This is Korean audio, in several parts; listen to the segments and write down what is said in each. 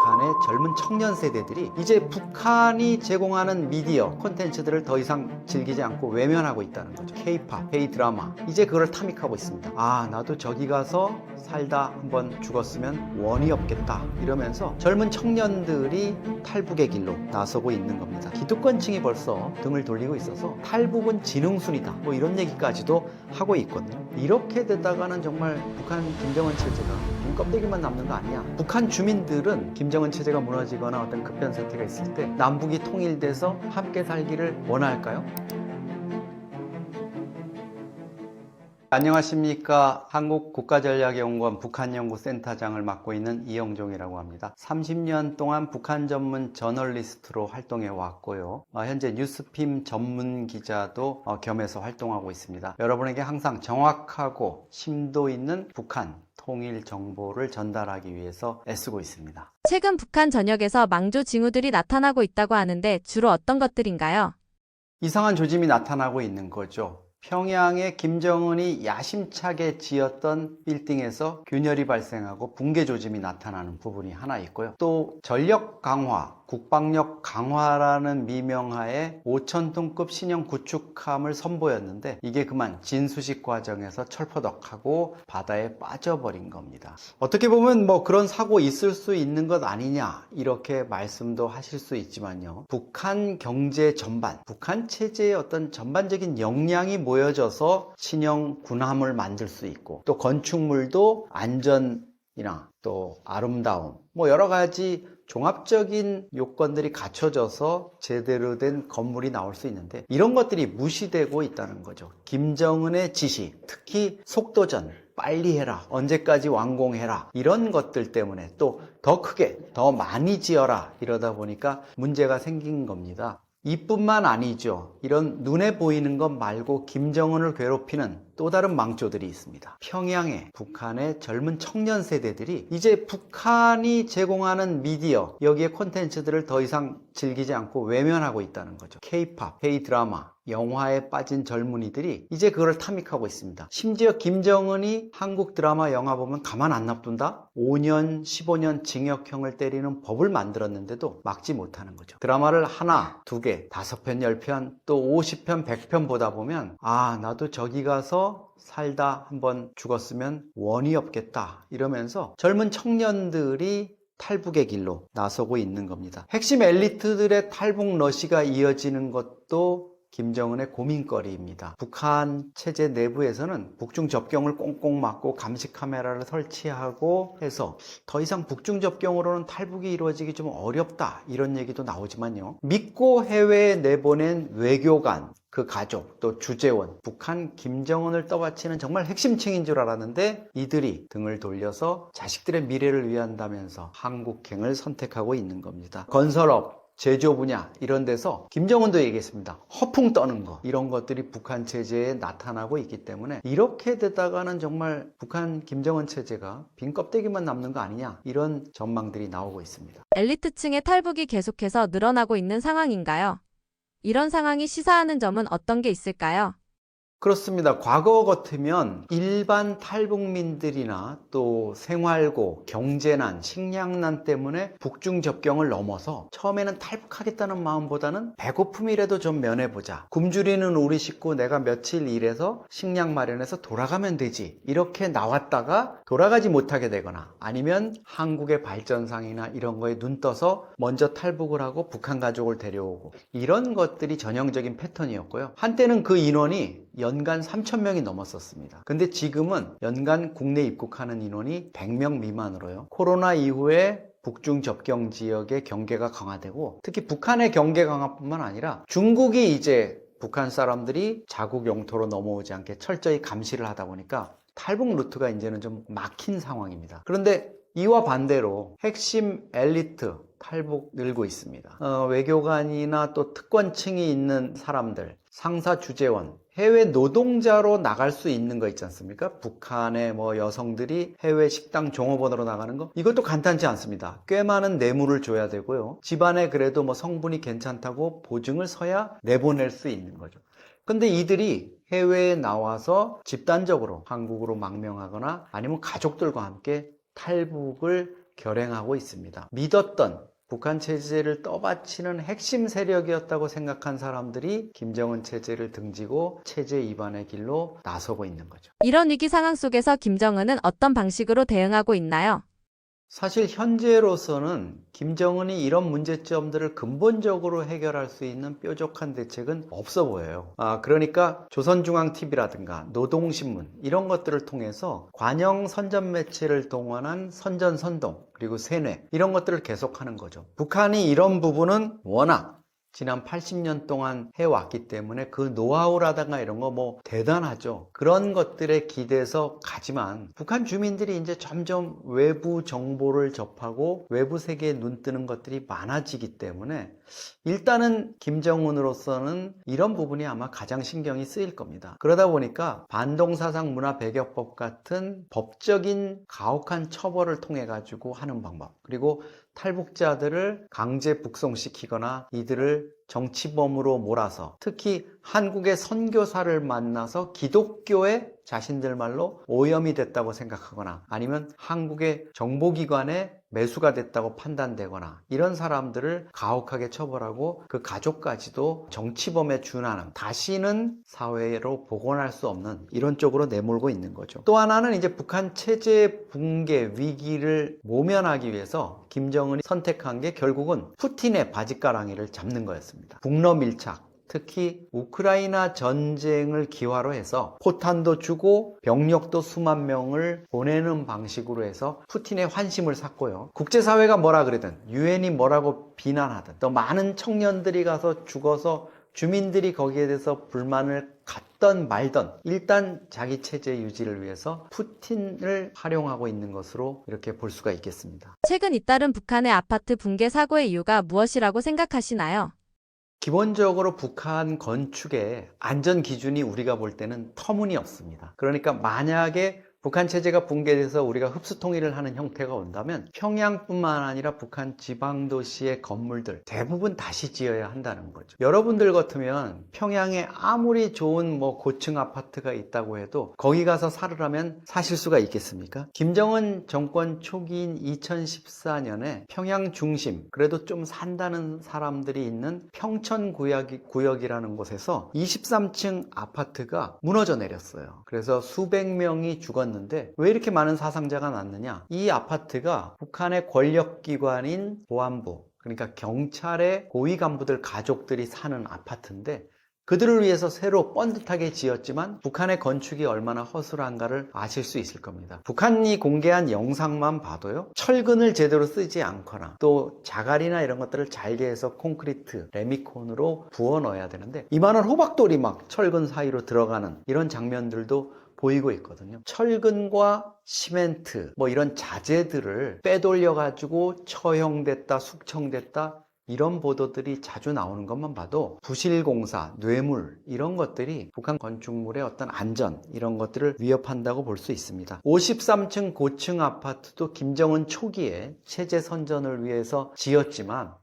북한의 젊은 청년 세대들이 이제 북한이 제공하는 미디어 콘텐츠들을 더 이상 즐기지 않고 외면하고 있다는 거죠. K-팝, K-드라마, 이제 그걸 탐닉하고 있습니다. 아, 나도 저기 가서 살다 한번 죽었으면 원이 없겠다 이러면서 젊은 청년들이 탈북의 길로 나서고 있는 겁니다. 기득권층이 벌써 등을 돌리고 있어서 탈북은 지능순이다 뭐 이런 얘기까지도 하고 있거든요. 이렇게 되다가는 정말 북한 김정은 체제가 눈 껍데기만 남는 거 아니야. 북한 주민들은 김정은 체제가 무너지거나 어떤 급변 사태가 있을 때 남북이 통일돼서 함께 살기를 원할까요? 안녕하십니까. 한국국가전략연구원 북한연구센터장을 맡고 있는 이영종이라고 합니다. 30년 동안 북한 전문 저널리스트로 활동해 왔고요. 현재 뉴스핌 전문 기자도 겸해서 활동하고 있습니다. 여러분에게 항상 정확하고 심도 있는 북한 통일 정보를 전달하기 위해서 애쓰고 있습니다. 최근 북한 전역에서 망조 징후들이 나타나고 있다고 하는데 주로 어떤 것들인가요? 이상한 조짐이 나타나고 있는 거죠. 평양에 김정은이 야심차게 지었던 빌딩에서 균열이 발생하고 붕괴 조짐이 나타나는 부분이 하나 있고요. 또 전력 강화, 국방력 강화라는 미명하에 5,000톤급 신형 구축함을 선보였는데 이게 그만 진수식 과정에서 철퍼덕하고 바다에 빠져버린 겁니다. 어떻게 보면 뭐 그런 사고 있을 수 있는 것 아니냐 이렇게 말씀도 하실 수 있지만요. 북한 경제 전반, 북한 체제의 어떤 전반적인 역량이 모여져서 신형 군함을 만들 수 있고 또 건축물도 안전이나 또 아름다움 뭐 여러 가지 종합적인 요건들이 갖춰져서 제대로 된 건물이 나올 수 있는데 이런 것들이 무시되고 있다는 거죠. 김정은의 지시, 특히 속도전, 빨리 해라, 언제까지 완공해라 이런 것들 때문에 또 더 크게, 더 많이 지어라 이러다 보니까 문제가 생긴 겁니다. 이뿐만 아니죠. 이런 눈에 보이는 것 말고 김정은을 괴롭히는 또 다른 망조들이 있습니다. 평양에 북한의 젊은 청년 세대들이 이제 북한이 제공하는 미디어, 여기에 콘텐츠들을 더 이상 즐기지 않고 외면하고 있다는 거죠. K-팝, K-드라마, 영화에 빠진 젊은이들이 이제 그걸 탐닉하고 있습니다. 심지어 김정은이 한국 드라마 영화 보면 가만 안 놔둔다? 5년, 15년 징역형을 때리는 법을 만들었는데도 막지 못하는 거죠. 드라마를 하나, 두 개, 5편, 10편, 또 50편, 100편 보다 보면 아, 나도 저기 가서 살다 한번 죽었으면 원이 없겠다 이러면서 젊은 청년들이 탈북의 길로 나서고 있는 겁니다. 핵심 엘리트들의 탈북 러시가 이어지는 것도 김정은의 고민거리입니다. 북한 체제 내부에서는 북중 접경을 꽁꽁 막고 감시 카메라를 설치하고 해서 더 이상 북중 접경으로는 탈북이 이루어지기 좀 어렵다 이런 얘기도 나오지만요. 믿고 해외에 내보낸 외교관, 그 가족, 또 주재원, 북한 김정은을 떠받치는 정말 핵심층인 줄 알았는데 이들이 등을 돌려서 자식들의 미래를 위한다면서 한국행을 선택하고 있는 겁니다. 건설업, 제조 분야 이런 데서 김정은도 얘기했습니다. 허풍 떠는 거 이런 것들이 북한 체제에 나타나고 있기 때문에 이렇게 되다가는 정말 북한 김정은 체제가 빈 껍데기만 남는 거 아니냐 이런 전망들이 나오고 있습니다. 엘리트층의 탈북이 계속해서 늘어나고 있는 상황인가요? 이런 상황이 시사하는 점은 어떤 게 있을까요? 그렇습니다. 과거 같으면 일반 탈북민들이나 또 생활고, 경제난, 식량난 때문에 북중 접경을 넘어서 처음에는 탈북하겠다는 마음보다는 배고픔이라도 좀 면해보자. 굶주리는 우리 식구 내가 며칠 일해서 식량 마련해서 돌아가면 되지. 이렇게 나왔다가 돌아가지 못하게 되거나 아니면 한국의 발전상이나 이런 거에 눈 떠서 먼저 탈북을 하고 북한 가족을 데려오고 이런 것들이 전형적인 패턴이었고요. 한때는 그 인원이 연간 3,000명이 넘었었습니다. 근데 지금은 연간 국내 입국하는 인원이 100명 미만으로요. 코로나 이후에 북중 접경 지역의 경계가 강화되고 특히 북한의 경계 강화뿐만 아니라 중국이 이제 북한 사람들이 자국 영토로 넘어오지 않게 철저히 감시를 하다 보니까 탈북 루트가 이제는 좀 막힌 상황입니다. 그런데 이와 반대로 핵심 엘리트 탈북 늘고 있습니다. 외교관이나 또 특권층이 있는 사람들, 상사 주재원, 해외 노동자로 나갈 수 있는 거 있지 않습니까? 북한의 여성들이 해외 식당 종업원으로 나가는 거 이것도 간단치 않습니다. 꽤 많은 뇌물을 줘야 되고요. 집안에 그래도 성분이 괜찮다고 보증을 서야 내보낼 수 있는 거죠. 근데 이들이 해외에 나와서 집단적으로 한국으로 망명하거나 아니면 가족들과 함께 탈북을 결행하고 있습니다. 믿었던 북한 체제를 떠받치는 핵심 세력이었다고 생각한 사람들이 김정은 체제를 등지고 체제 이반의 길로 나서고 있는 거죠. 이런 위기 상황 속에서 김정은은 어떤 방식으로 대응하고 있나요? 사실 현재로서는 김정은이 이런 문제점들을 근본적으로 해결할 수 있는 뾰족한 대책은 없어 보여요. 그러니까 조선중앙TV라든가 노동신문 이런 것들을 통해서 관영 선전 매체를 동원한 선전선동 그리고 세뇌 이런 것들을 계속하는 거죠. 북한이 이런 부분은 워낙 지난 80년 동안 해왔기 때문에 그 노하우라든가 이런 거 뭐 대단하죠. 그런 것들에 기대서 가지만 북한 주민들이 이제 점점 외부 정보를 접하고 외부 세계에 눈 뜨는 것들이 많아지기 때문에 일단은 김정은으로서는 이런 부분이 아마 가장 신경이 쓰일 겁니다. 그러다 보니까 반동사상 문화배격법 같은 법적인 가혹한 처벌을 통해 가지고 하는 방법 그리고 탈북자들을 강제 북송시키거나 이들을 정치범으로 몰아서 특히 한국의 선교사를 만나서 기독교에 자신들 말로 오염이 됐다고 생각하거나 아니면 한국의 정보기관에 매수가 됐다고 판단되거나 이런 사람들을 가혹하게 처벌하고 그 가족까지도 정치범에 준하는 다시는 사회로 복원할 수 없는 이런 쪽으로 내몰고 있는 거죠. 또 하나는 이제 북한 체제 붕괴 위기를 모면하기 위해서 김정은이 선택한 게 결국은 푸틴의 바짓가랑이를 잡는 거였습니다. 북러 밀착 특히 우크라이나 전쟁을 기화로 해서 포탄도 주고 병력도 수만 명을 보내는 방식으로 해서 푸틴의 환심을 샀고요. 국제사회가 뭐라 그러든 유엔이 뭐라고 비난하든 또 많은 청년들이 가서 죽어서 주민들이 거기에 대해서 불만을 갖던 말던 일단 자기 체제 유지를 위해서 푸틴을 활용하고 있는 것으로 이렇게 볼 수가 있겠습니다. 최근 잇따른 북한의 아파트 붕괴 사고의 이유가 무엇이라고 생각하시나요? 기본적으로 북한 건축의 안전 기준이 우리가 볼 때는 터무니없습니다. 그러니까 만약에 북한 체제가 붕괴돼서 우리가 흡수 통일을 하는 형태가 온다면 평양뿐만 아니라 북한 지방 도시의 건물들 대부분 다시 지어야 한다는 거죠. 여러분들 같으면 평양에 아무리 좋은 고층 아파트가 있다고 해도 거기 가서 살으라면 사실 수가 있겠습니까? 김정은 정권 초기인 2014년에 평양 중심 그래도 좀 산다는 사람들이 있는 평천 구역이라는 곳에서 23층 아파트가 무너져 내렸어요. 그래서 수백 명이 죽었는데 왜 이렇게 많은 사상자가 났느냐? 이 아파트가 북한의 권력기관인 보안부, 그러니까 경찰의 고위 간부들 가족들이 사는 아파트인데 그들을 위해서 새로 번듯하게 지었지만 북한의 건축이 얼마나 허술한가를 아실 수 있을 겁니다. 북한이 공개한 영상만 봐도요. 철근을 제대로 쓰지 않거나 또 자갈이나 이런 것들을 잘게해서 콘크리트, 레미콘으로 부어 넣어야 되는데 이만한 호박돌이 막 철근 사이로 들어가는 이런 장면들도 보이고 있거든요. 철근과 시멘트 이런 자재들을 빼돌려 가지고 처형됐다, 숙청됐다 이런 보도들이 자주 나오는 것만 봐도 부실공사, 뇌물 이런 것들이 북한 건축물의 어떤 안전 이런 것들을 위협한다고 볼 수 있습니다. 53층 고층 아파트도 김정은 초기에 체제 선전을 위해서 지었지만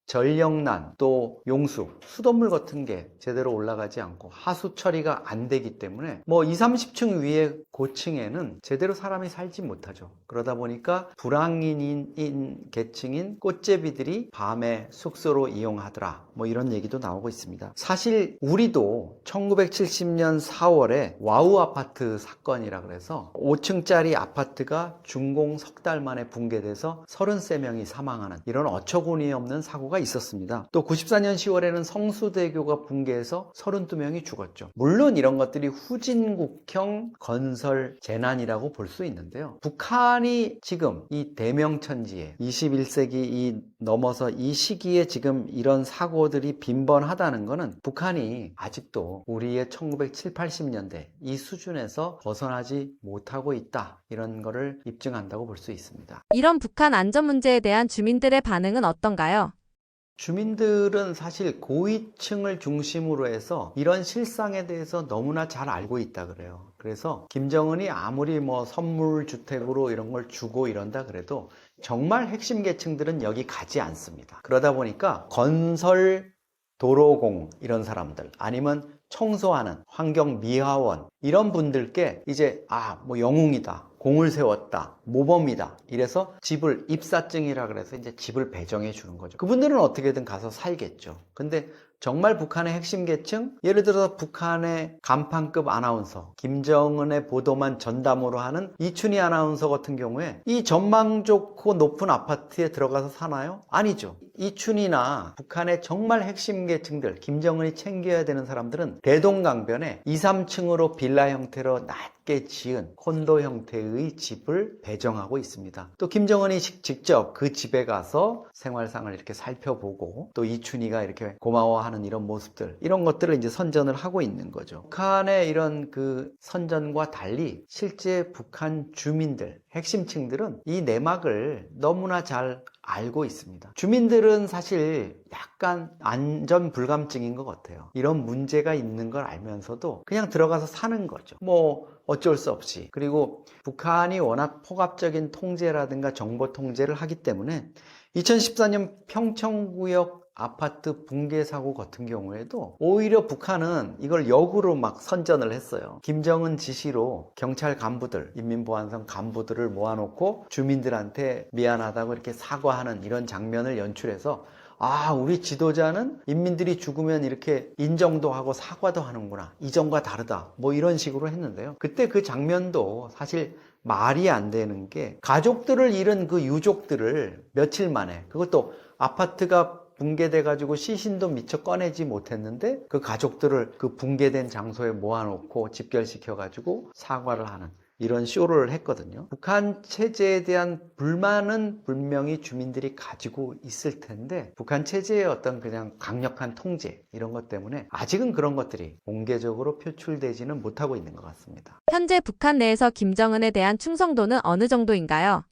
전력난 또 용수, 수돗물 같은 게 제대로 올라가지 않고 하수 처리가 안 되기 때문에 20, 30층 위에 고층에는 제대로 사람이 살지 못하죠. 그러다 보니까 불황인인 계층인 꽃제비들이 밤에 숙소로 이용하더라 이런 얘기도 나오고 있습니다. 사실 우리도 1970년 4월에 와우 아파트 사건이라 그래서 5층짜리 아파트가 준공 석 달 만에 붕괴돼서 33명이 사망하는 이런 어처구니 없는 사고가 있었습니다. 또 94년 10월에는 성수대교가 붕괴해서 32명이 죽었죠. 물론 이런 것들이 후진국형 건설 재난이라고 볼 수 있는데요. 북한이 지금 이 대명천지에 21세기 넘어서 이 시기에 지금 이런 사고들이 빈번하다는 것은 북한이 아직도 우리의 1970, 80년대 이 수준에서 벗어나지 못하고 있다. 이런 거를 입증한다고 볼 수 있습니다. 이런 북한 안전 문제에 대한 주민들의 반응은 어떤가요? 주민들은 사실 고위층을 중심으로 해서 이런 실상에 대해서 너무나 잘 알고 있다 그래요. 그래서 김정은이 아무리 선물 주택으로 이런 걸 주고 이런다 그래도 정말 핵심 계층들은 여기 가지 않습니다. 그러다 보니까 건설 도로공 이런 사람들 아니면 청소하는 환경미화원 이런 분들께 이제 뭐 영웅이다, 공을 세웠다, 모범이다 이래서 집을 입사증이라 그래서 이제 집을 배정해 주는 거죠. 그분들은 어떻게든 가서 살겠죠. 근데 정말 북한의 핵심 계층, 예를 들어서 북한의 간판급 아나운서 김정은의 보도만 전담으로 하는 이춘희 아나운서 같은 경우에 이 전망 좋고 높은 아파트에 들어가서 사나요? 아니죠. 이춘희나 북한의 정말 핵심 계층들, 김정은이 챙겨야 되는 사람들은 대동강변에 2, 3층으로 빌라 형태로 낮게 지은 콘도 형태의 집을 배정하고 있습니다. 또 김정은이 직접 그 집에 가서 생활상을 이렇게 살펴보고 또 이춘희가 이렇게 고마워하는 이런 모습들, 이런 것들을 이제 선전을 하고 있는 거죠. 북한의 이런 그 선전과 달리 실제 북한 주민들, 핵심층들은 이 내막을 너무나 잘 알고 있습니다. 주민들은 사실 약간 안전 불감증인 것 같아요. 이런 문제가 있는 걸 알면서도 그냥 들어가서 사는 거죠. 뭐 어쩔 수 없이. 그리고 북한이 워낙 폭압적인 통제라든가 정보 통제를 하기 때문에 2014년 평창구역 아파트 붕괴 사고 같은 경우에도 오히려 북한은 이걸 역으로 막 선전을 했어요. 김정은 지시로 경찰 간부들, 인민보안성 간부들을 모아놓고 주민들한테 미안하다고 이렇게 사과하는 이런 장면을 연출해서 우리 지도자는 인민들이 죽으면 이렇게 인정도 하고 사과도 하는구나. 이전과 다르다. 뭐 이런 식으로 했는데요. 그때 그 장면도 사실 말이 안 되는 게 가족들을 잃은 그 유족들을 며칠 만에, 그것도 아파트가 붕괴돼가지고 시신도 미처 꺼내지 못했는데 그 가족들을 그 붕괴된 장소에 모아놓고 집결시켜가지고 사과를 하는 이런 쇼를 했거든요. 북한 체제에 대한 불만은 분명히 주민들이 가지고 있을 텐데 북한 체제의 어떤 그냥 강력한 통제 이런 것 때문에 아직은 그런 것들이 공개적으로 표출되지는 못하고 있는 것 같습니다. 현재 북한 내에서 김정은에 대한 충성도는 어느 정도인가요?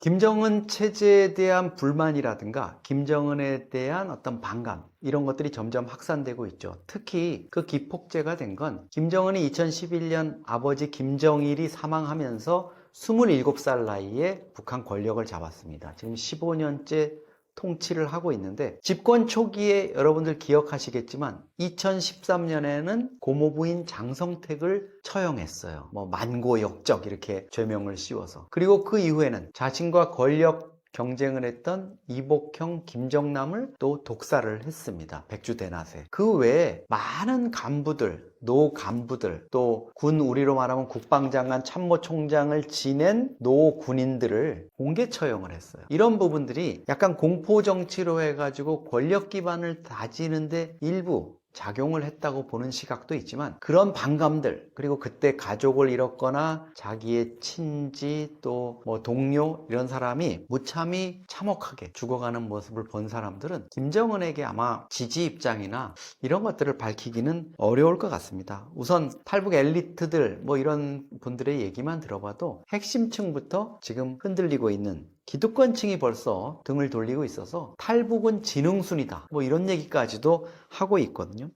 김정은 체제에 대한 불만이라든가 김정은에 대한 어떤 반감 이런 것들이 점점 확산되고 있죠. 특히 그 기폭제가 된 건 김정은이 2011년 아버지 김정일이 사망하면서 27살 나이에 북한 권력을 잡았습니다. 지금 15년째 통치를 하고 있는데 집권 초기에 여러분들 기억하시겠지만 2013년에는 고모부인 장성택을 처형했어요. 뭐 만고역적 이렇게 죄명을 씌워서. 그리고 그 이후에는 자신과 권력 경쟁을 했던 이복형 김정남을 또 독살을 했습니다. 백주대낮에. 그 외에 많은 간부들, 노 간부들, 또 군 우리로 말하면 국방장관 참모총장을 지낸 노 군인들을 공개 처형을 했어요. 이런 부분들이 약간 공포정치로 해가지고 권력 기반을 다지는데 일부 작용을 했다고 보는 시각도 있지만 그런 반감들, 그리고 그때 가족을 잃었거나 자기의 친지 또 뭐 동료 이런 사람이 무참히 참혹하게 죽어가는 모습을 본 사람들은 김정은에게 아마 지지 입장이나 이런 것들을 밝히기는 어려울 것 같습니다. 우선 탈북 엘리트들 뭐 이런 분들의 얘기만 들어봐도 핵심층부터 지금 흔들리고 있는 기득권층이 벌써 등을 돌리고 있어서 탈북은 지능순이다 뭐 이런 얘기까지도 하고 있거든요.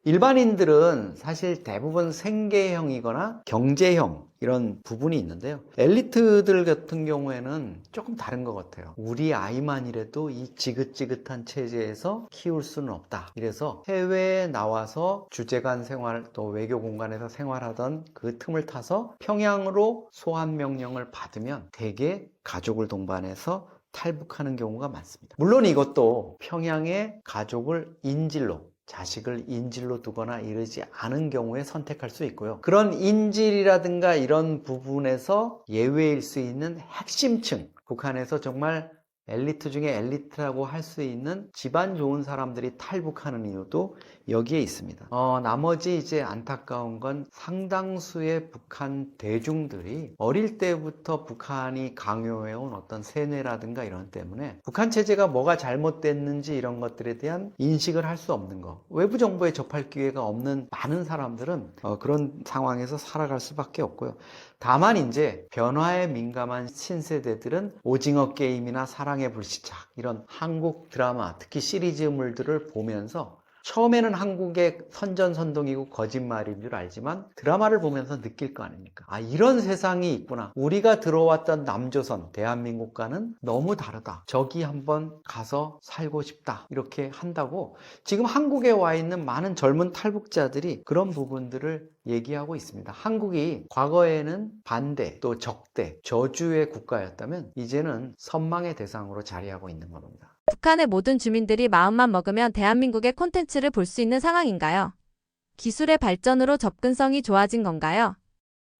일반인들은 사실 대부분 생계형이거나 경제형 이런 부분이 있는데요. 엘리트들 같은 경우에는 조금 다른 것 같아요. 우리 아이만이라도 이 지긋지긋한 체제에서 키울 수는 없다. 이래서 해외에 나와서 주재관 생활 또 외교 공간에서 생활하던 그 틈을 타서 평양으로 소환 명령을 받으면 대개 가족을 동반해서 탈북하는 경우가 많습니다. 물론 이것도 평양에 가족을 인질로 자식을 인질로 두거나 이러지 않은 경우에 선택할 수 있고요. 그런 인질이라든가 이런 부분에서 예외일 수 있는 핵심층, 북한에서 정말 엘리트 중에 엘리트라고 할 수 있는 집안 좋은 사람들이 탈북하는 이유도 여기에 있습니다. 나머지 이제 안타까운 건 상당수의 북한 대중들이 어릴 때부터 북한이 강요해온 어떤 세뇌라든가 이런 때문에 북한 체제가 뭐가 잘못됐는지 이런 것들에 대한 인식을 할 수 없는 거. 외부 정보에 접할 기회가 없는 많은 사람들은 그런 상황에서 살아갈 수밖에 없고요. 다만 이제 변화에 민감한 신세대들은 오징어 게임이나 사랑의 불시착 이런 한국 드라마 특히 시리즈물들을 보면서 처음에는 한국의 선전선동이고 거짓말인 줄 알지만 드라마를 보면서 느낄 거 아닙니까? 아, 이런 세상이 있구나. 우리가 들어왔던 남조선, 대한민국과는 너무 다르다. 저기 한번 가서 살고 싶다. 이렇게 한다고 지금 한국에 와 있는 많은 젊은 탈북자들이 그런 부분들을 얘기하고 있습니다. 한국이 과거에는 반대, 또 적대, 저주의 국가였다면 이제는 선망의 대상으로 자리하고 있는 겁니다. 북한의 모든 주민들이 마음만 먹으면 대한민국의 콘텐츠를 볼 수 있는 상황인가요? 기술의 발전으로 접근성이 좋아진 건가요?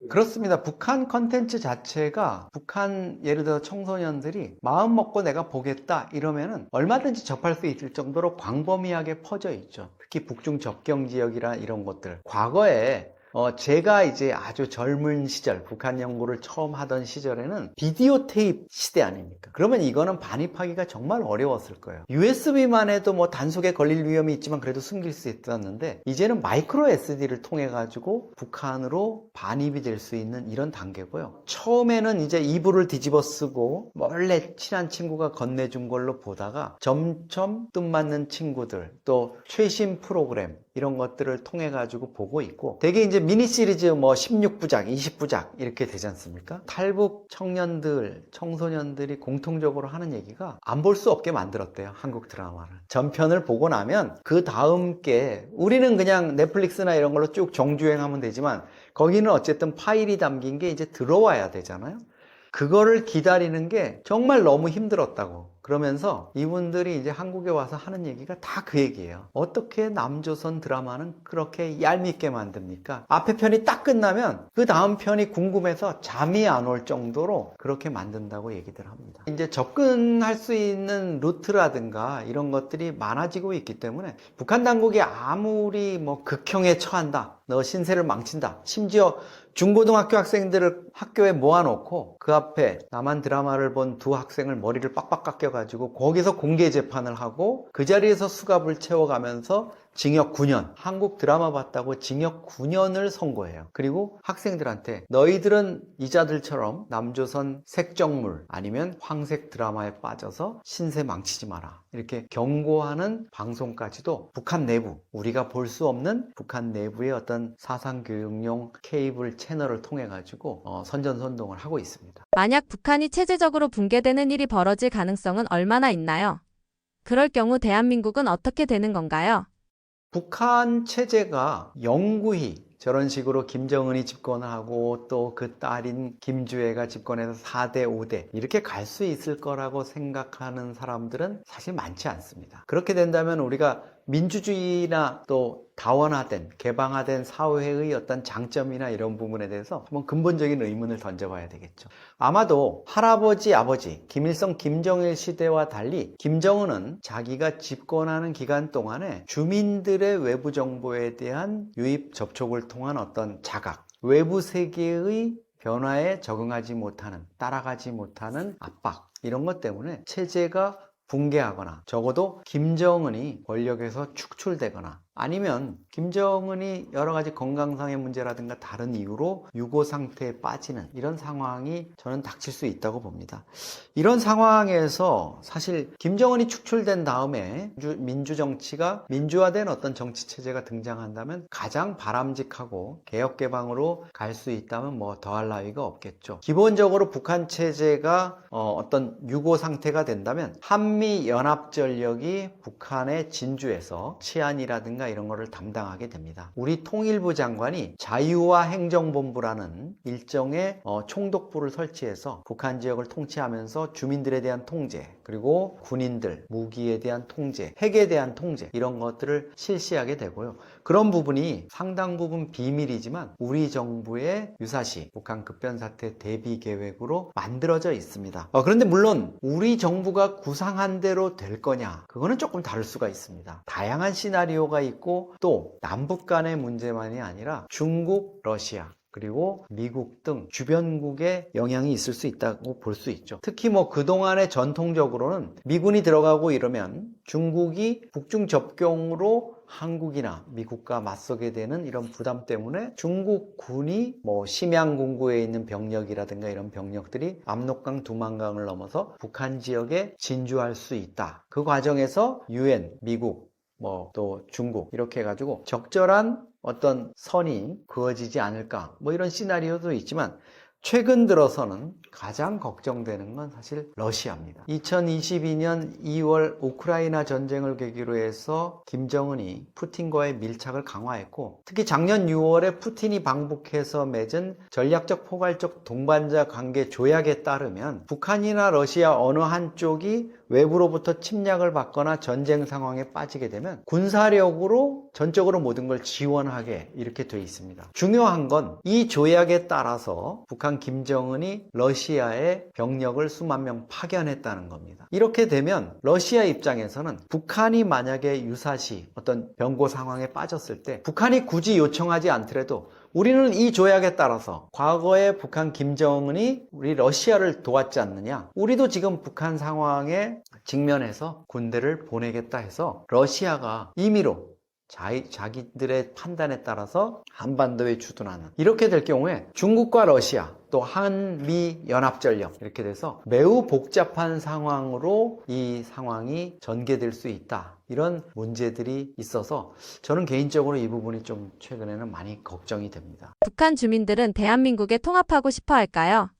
그렇습니다. 북한 컨텐츠 자체가 북한 예를 들어 청소년들이 마음 먹고 내가 보겠다 이러면은 얼마든지 접할 수 있을 정도로 광범위하게 퍼져 있죠. 특히 북중 접경 지역이나 이런 것들. 과거에 제가 이제 아주 젊은 시절, 북한 연구를 처음 하던 시절에는 비디오 테이프 시대 아닙니까? 그러면 이거는 반입하기가 정말 어려웠을 거예요. USB만 해도 뭐 단속에 걸릴 위험이 있지만 그래도 숨길 수 있었는데 이제는 마이크로 SD를 통해 가지고 북한으로 반입이 될 수 있는 이런 단계고요. 처음에는 이제 이불을 뒤집어 쓰고 몰래 친한 친구가 건네준 걸로 보다가 점점 뜻맞는 친구들, 또 최신 프로그램 이런 것들을 통해 가지고 보고 있고, 되게 이제 미니 시리즈 뭐 16부작, 20부작 이렇게 되지 않습니까? 탈북 청년들, 청소년들이 공통적으로 하는 얘기가 안 볼 수 없게 만들었대요, 한국 드라마를. 전편을 보고 나면 그 다음 게 우리는 그냥 넷플릭스나 이런 걸로 쭉 정주행하면 되지만 거기는 어쨌든 파일이 담긴 게 이제 들어와야 되잖아요. 그거를 기다리는 게 정말 너무 힘들었다고. 그러면서 이분들이 이제 한국에 와서 하는 얘기가 다 그 얘기예요. 어떻게 남조선 드라마는 그렇게 얄밉게 만듭니까? 앞에 편이 딱 끝나면 그 다음 편이 궁금해서 잠이 안 올 정도로 그렇게 만든다고 얘기들 합니다. 이제 접근할 수 있는 루트라든가 이런 것들이 많아지고 있기 때문에 북한 당국이 아무리 뭐 극형에 처한다, 너 신세를 망친다, 심지어 중고등학교 학생들을 학교에 모아놓고 그 앞에 남한 드라마를 본 두 학생을 머리를 빡빡 깎여가지고 거기서 공개 재판을 하고 그 자리에서 수갑을 채워가면서 징역 9년, 한국 드라마 봤다고 징역 9년을 선고해요. 그리고 학생들한테 너희들은 이자들처럼 남조선 색정물 아니면 황색 드라마에 빠져서 신세 망치지 마라, 이렇게 경고하는 방송까지도 북한 내부, 우리가 볼 수 없는 북한 내부의 어떤 사상교육용 케이블 채널을 통해 가지고 선전선동을 하고 있습니다. 만약 북한이 체제적으로 붕괴되는 일이 벌어질 가능성은 얼마나 있나요? 그럴 경우 대한민국은 어떻게 되는 건가요? 북한 체제가 영구히 저런 식으로 김정은이 집권을 하고 또 그 딸인 김주애가 집권해서 4대, 5대 이렇게 갈 수 있을 거라고 생각하는 사람들은 사실 많지 않습니다. 그렇게 된다면 우리가 민주주의나 또 다원화된, 개방화된 사회의 어떤 장점이나 이런 부분에 대해서 한번 근본적인 의문을 던져봐야 되겠죠. 아마도 할아버지, 아버지, 김일성, 김정일 시대와 달리 김정은은 자기가 집권하는 기간 동안에 주민들의 외부 정보에 대한 유입, 접촉을 통한 어떤 자각, 외부 세계의 변화에 적응하지 못하는, 따라가지 못하는 압박, 이런 것 때문에 체제가 붕괴하거나 적어도 김정은이 권력에서 축출되거나 아니면 김정은이 여러 가지 건강상의 문제라든가 다른 이유로 유고 상태에 빠지는 이런 상황이 저는 닥칠 수 있다고 봅니다. 이런 상황에서 사실 김정은이 축출된 다음에 민주정치가 민주화된 어떤 정치체제가 등장한다면 가장 바람직하고 개혁개방으로 갈 수 있다면 뭐 더할 나위가 없겠죠. 기본적으로 북한 체제가 어떤 유고 상태가 된다면 한미연합전력이 북한의 진주에서 치안이라든가 이런 거를 담당하게 됩니다. 우리 통일부 장관이 자유와 행정본부라는 일정의 총독부를 설치해서 북한 지역을 통치하면서 주민들에 대한 통제, 그리고 군인들, 무기에 대한 통제, 핵에 대한 통제 이런 것들을 실시하게 되고요. 그런 부분이 상당 부분 비밀이지만 우리 정부의 유사시 북한 급변사태 대비 계획으로 만들어져 있습니다. 그런데 물론 우리 정부가 구상한 대로 될 거냐, 그거는 조금 다를 수가 있습니다. 다양한 시나리오가 있고 또 남북 간의 문제만이 아니라 중국, 러시아 그리고 미국 등 주변국의 영향이 있을 수 있다고 볼 수 있죠. 특히 뭐 그동안에 전통적으로는 미군이 들어가고 이러면 중국이 북중 접경으로 한국이나 미국과 맞서게 되는 이런 부담 때문에 중국 군이 뭐 심양군구에 있는 병력이라든가 이런 병력들이 압록강, 두만강을 넘어서 북한 지역에 진주할 수 있다. 그 과정에서 유엔, 미국, 뭐 또 중국 이렇게 해가지고 적절한 어떤 선이 그어지지 않을까 뭐 이런 시나리오도 있지만 최근 들어서는 가장 걱정되는 건 사실 러시아입니다. 2022년 2월 우크라이나 전쟁을 계기로 해서 김정은이 푸틴과의 밀착을 강화했고 특히 작년 6월에 푸틴이 방북해서 맺은 전략적 포괄적 동반자 관계 조약에 따르면 북한이나 러시아 어느 한쪽이 외부로부터 침략을 받거나 전쟁 상황에 빠지게 되면 군사력으로 전적으로 모든 걸 지원하게 이렇게 돼 있습니다. 중요한 건 이 조약에 따라서 북한 김정은이 러시아에 병력을 수만 명 파견했다는 겁니다. 이렇게 되면 러시아 입장에서는 북한이 만약에 유사시 어떤 병고 상황에 빠졌을 때 북한이 굳이 요청하지 않더라도 우리는 이 조약에 따라서 과거에 북한 김정은이 우리 러시아를 도왔지 않느냐, 우리도 지금 북한 상황에 직면해서 군대를 보내겠다 해서 러시아가 임의로 자기들의 판단에 따라서 한반도에 주둔하는, 이렇게 될 경우에 중국과 러시아 또 한미 연합전력 이렇게 돼서 매우 복잡한 상황으로 이 상황이 전개될 수 있다, 이런 문제들이 있어서 저는 개인적으로 이 부분이 좀 최근에는 많이 걱정이 됩니다. 북한 주민들은 대한민국에 통합하고 싶어 할까요?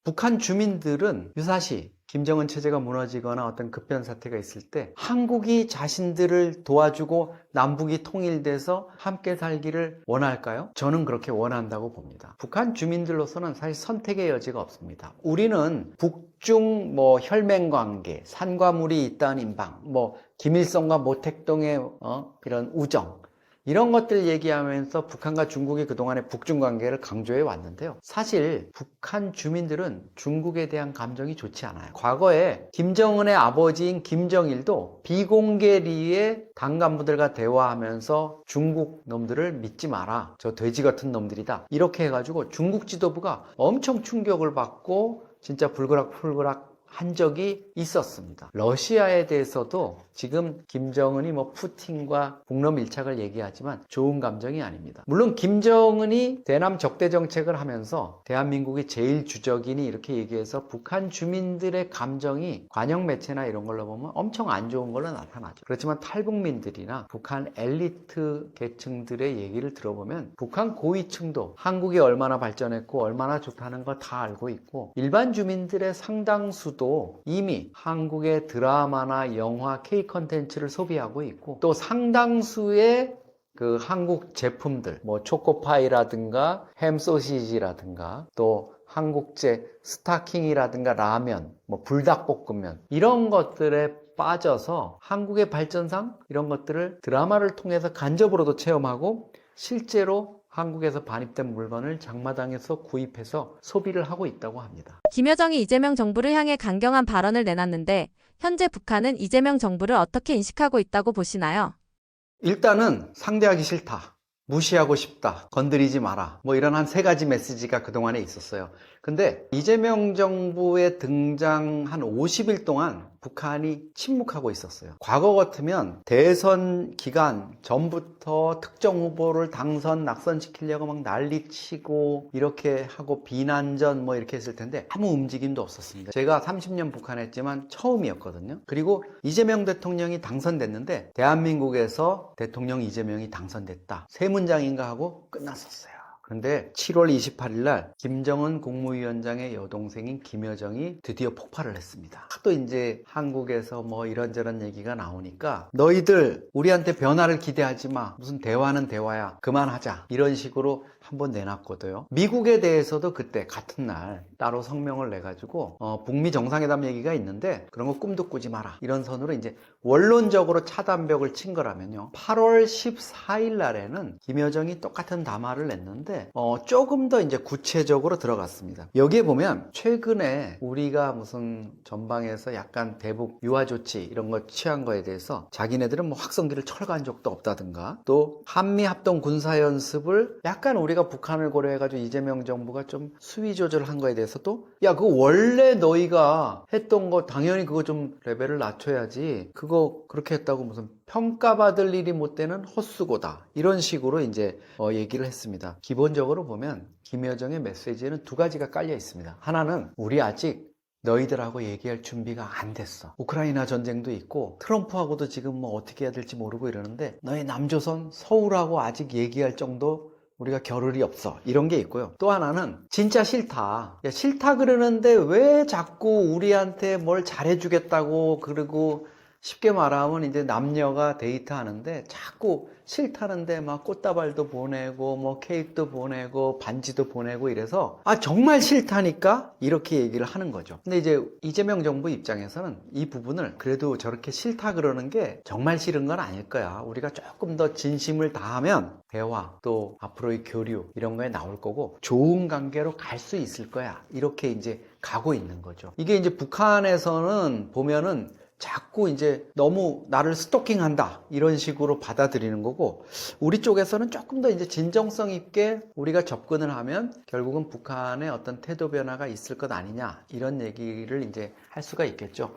북한 주민들은 유사시 김정은 체제가 무너지거나 어떤 급변 사태가 있을 때 한국이 자신들을 도와주고 남북이 통일돼서 함께 살기를 원할까요? 저는 그렇게 원한다고 봅니다. 북한 주민들로서는 사실 선택의 여지가 없습니다. 우리는 북중 혈맹 관계, 산과 물이 있다는 인방, 김일성과 모택동의 이런 우정, 이런 것들 얘기하면서 북한과 중국이 그동안의 북중 관계를 강조해 왔는데요. 사실 북한 주민들은 중국에 대한 감정이 좋지 않아요. 과거에 김정은의 아버지인 김정일도 비공개리에 당 간부들과 대화하면서 중국 놈들을 믿지 마라, 저 돼지 같은 놈들이다, 이렇게 해가지고 중국 지도부가 엄청 충격을 받고 진짜 불그락불그락 한 적이 있었습니다. 러시아에 대해서도 지금 김정은이 푸틴과 북러 밀착을 얘기하지만 좋은 감정이 아닙니다. 물론 김정은이 대남 적대 정책을 하면서 대한민국이 제일 주적이니 이렇게 얘기해서 북한 주민들의 감정이 관영 매체나 이런 걸로 보면 엄청 안 좋은 걸로 나타나죠. 그렇지만 탈북민들이나 북한 엘리트 계층들의 얘기를 들어보면 북한 고위층도 한국이 얼마나 발전했고 얼마나 좋다는 거 다 알고 있고, 일반 주민들의 상당수도 이미 한국의 드라마나 영화, K 컨텐츠를 소비하고 있고, 또 상당수의 그 한국 제품들, 초코파이라든가 햄소시지라든가 또 한국제 스타킹이라든가 라면, 불닭볶음면, 이런 것들에 빠져서 한국의 발전상 이런 것들을 드라마를 통해서 간접으로도 체험하고 실제로 한국에서 반입된 물건을 장마당에서 구입해서 소비를 하고 있다고 합니다. 김여정이 이재명 정부를 향해 강경한 발언을 내놨는데 현재 북한은 이재명 정부를 어떻게 인식하고 있다고 보시나요? 일단은 상대하기 싫다, 무시하고 싶다, 건드리지 마라, 이런 한 3가지 메시지가 그동안에 있었어요. 근데 이재명 정부의 등장 한 50일 동안 북한이 침묵하고 있었어요. 과거 같으면 대선 기간 전부터 특정 후보를 당선, 낙선시키려고 막 난리치고 이렇게 하고 비난전 이렇게 했을 텐데 아무 움직임도 없었습니다. 제가 30년 북한에 했지만 처음이었거든요. 그리고 이재명 대통령이 당선됐는데 대한민국에서 대통령 이재명이 당선됐다, 3문장인가 하고 끝났었어요. 그런데 7월 28일 날 김정은 국무위원장의 여동생인 김여정이 드디어 폭발을 했습니다. 또 이제 한국에서 이런저런 얘기가 나오니까 너희들 우리한테 변화를 기대하지 마, 무슨 대화는 대화야, 그만하자, 이런 식으로 한번 내놨거든요. 미국에 대해서도 그때 같은 날 따로 성명을 내가지고 북미 정상회담 얘기가 있는데 그런 거 꿈도 꾸지 마라, 이런 선으로 이제 원론적으로 차단벽을 친 거라면요, 8월 14일 날에는 김여정이 똑같은 담화를 냈는데 조금 더 이제 구체적으로 들어갔습니다. 여기에 보면 최근에 우리가 무슨 전방에서 약간 대북 유화 조치 이런 거 취한 거에 대해서 자기네들은 확성기를 철거한 적도 없다든가, 또 한미 합동 군사 연습을 약간 우리가 북한을 고려해가지고 이재명 정부가 좀 수위 조절한 거에 대해서도 야, 그거 원래 너희가 했던 거 당연히 그거 좀 레벨을 낮춰야지, 그거 그렇게 했다고 무슨 평가받을 일이 못 되는 헛수고다, 이런 식으로 이제 얘기를 했습니다. 기본적으로 보면 김여정의 메시지에는 2가지가 깔려 있습니다. 하나는 우리 아직 너희들하고 얘기할 준비가 안 됐어. 우크라이나 전쟁도 있고 트럼프하고도 지금 뭐 어떻게 해야 될지 모르고 이러는데 너희 남조선 서울하고 아직 얘기할 정도 우리가 겨를이 없어. 이런 게 있고요. 또 하나는 진짜 싫다. 야, 싫다 그러는데 왜 자꾸 우리한테 뭘 잘해주겠다고 그러고 쉽게 말하면 이제 남녀가 데이트하는데 자꾸 싫다는데 막 꽃다발도 보내고 뭐 케이크도 보내고 반지도 보내고 이래서 아 정말 싫다니까 이렇게 얘기를 하는 거죠. 근데 이제 이재명 정부 입장에서는 이 부분을 그래도 저렇게 싫다 그러는 게 정말 싫은 건 아닐 거야. 우리가 조금 더 진심을 다하면 대화 또 앞으로의 교류 이런 거에 나올 거고 좋은 관계로 갈 수 있을 거야. 이렇게 이제 가고 있는 거죠. 이게 이제 북한에서는 보면은 자꾸 이제 너무 나를 스토킹한다 이런 식으로 받아들이는 거고 우리 쪽에서는 조금 더 이제 진정성 있게 우리가 접근을 하면 결국은 북한의 어떤 태도 변화가 있을 것 아니냐 이런 얘기를 이제 할 수가 있겠죠.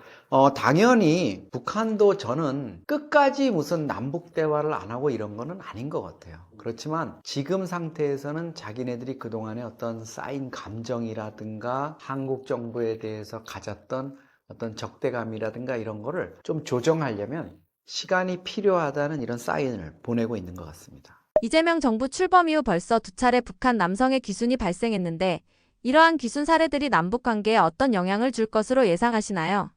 당연히 북한도 저는 끝까지 무슨 남북 대화를 안 하고 이런 거는 아닌 것 같아요. 그렇지만 지금 상태에서는 자기네들이 그동안의 어떤 쌓인 감정이라든가 한국 정부에 대해서 가졌던 어떤 적대감이라든가 이런 거를 좀 조정하려면 시간이 필요하다는 이런 사인을 보내고 있는 것 같습니다. 이재명 정부 출범 이후 벌써 2차례 북한 남성의 귀순이 발생했는데 이러한 귀순 사례들이 남북 관계에 어떤 영향을 줄 것으로 예상하시나요?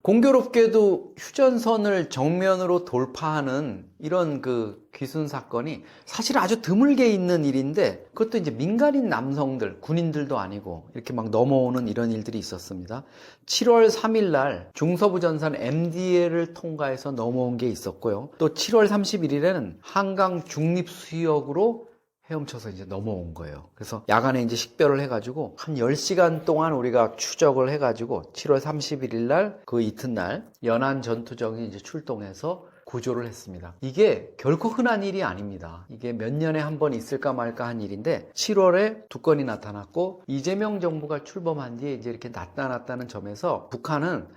공교롭게도 휴전선을 정면으로 돌파하는 이런 그 귀순 사건이 사실 아주 드물게 있는 일인데 그것도 이제 민간인 남성들, 군인들도 아니고 이렇게 막 넘어오는 이런 일들이 있었습니다. 7월 3일 날 중서부 전선 MDL을 통과해서 넘어온 게 있었고요. 또 7월 31일에는 한강 중립수역으로 헤엄쳐서 이제 넘어온 거예요. 그래서 야간에 이제 식별을 해가지고 한 10시간 동안 우리가 추적을 해가지고 7월 31일 날 그 이튿날 연안 전투정이 이제 출동해서 구조를 했습니다. 이게 결코 흔한 일이 아닙니다. 이게 몇 년에 한 번 있을까 말까 한 일인데 7월에 두 건이 나타났고 이재명 정부가 출범한 뒤에 이제 이렇게 나타났다는 점에서 북한은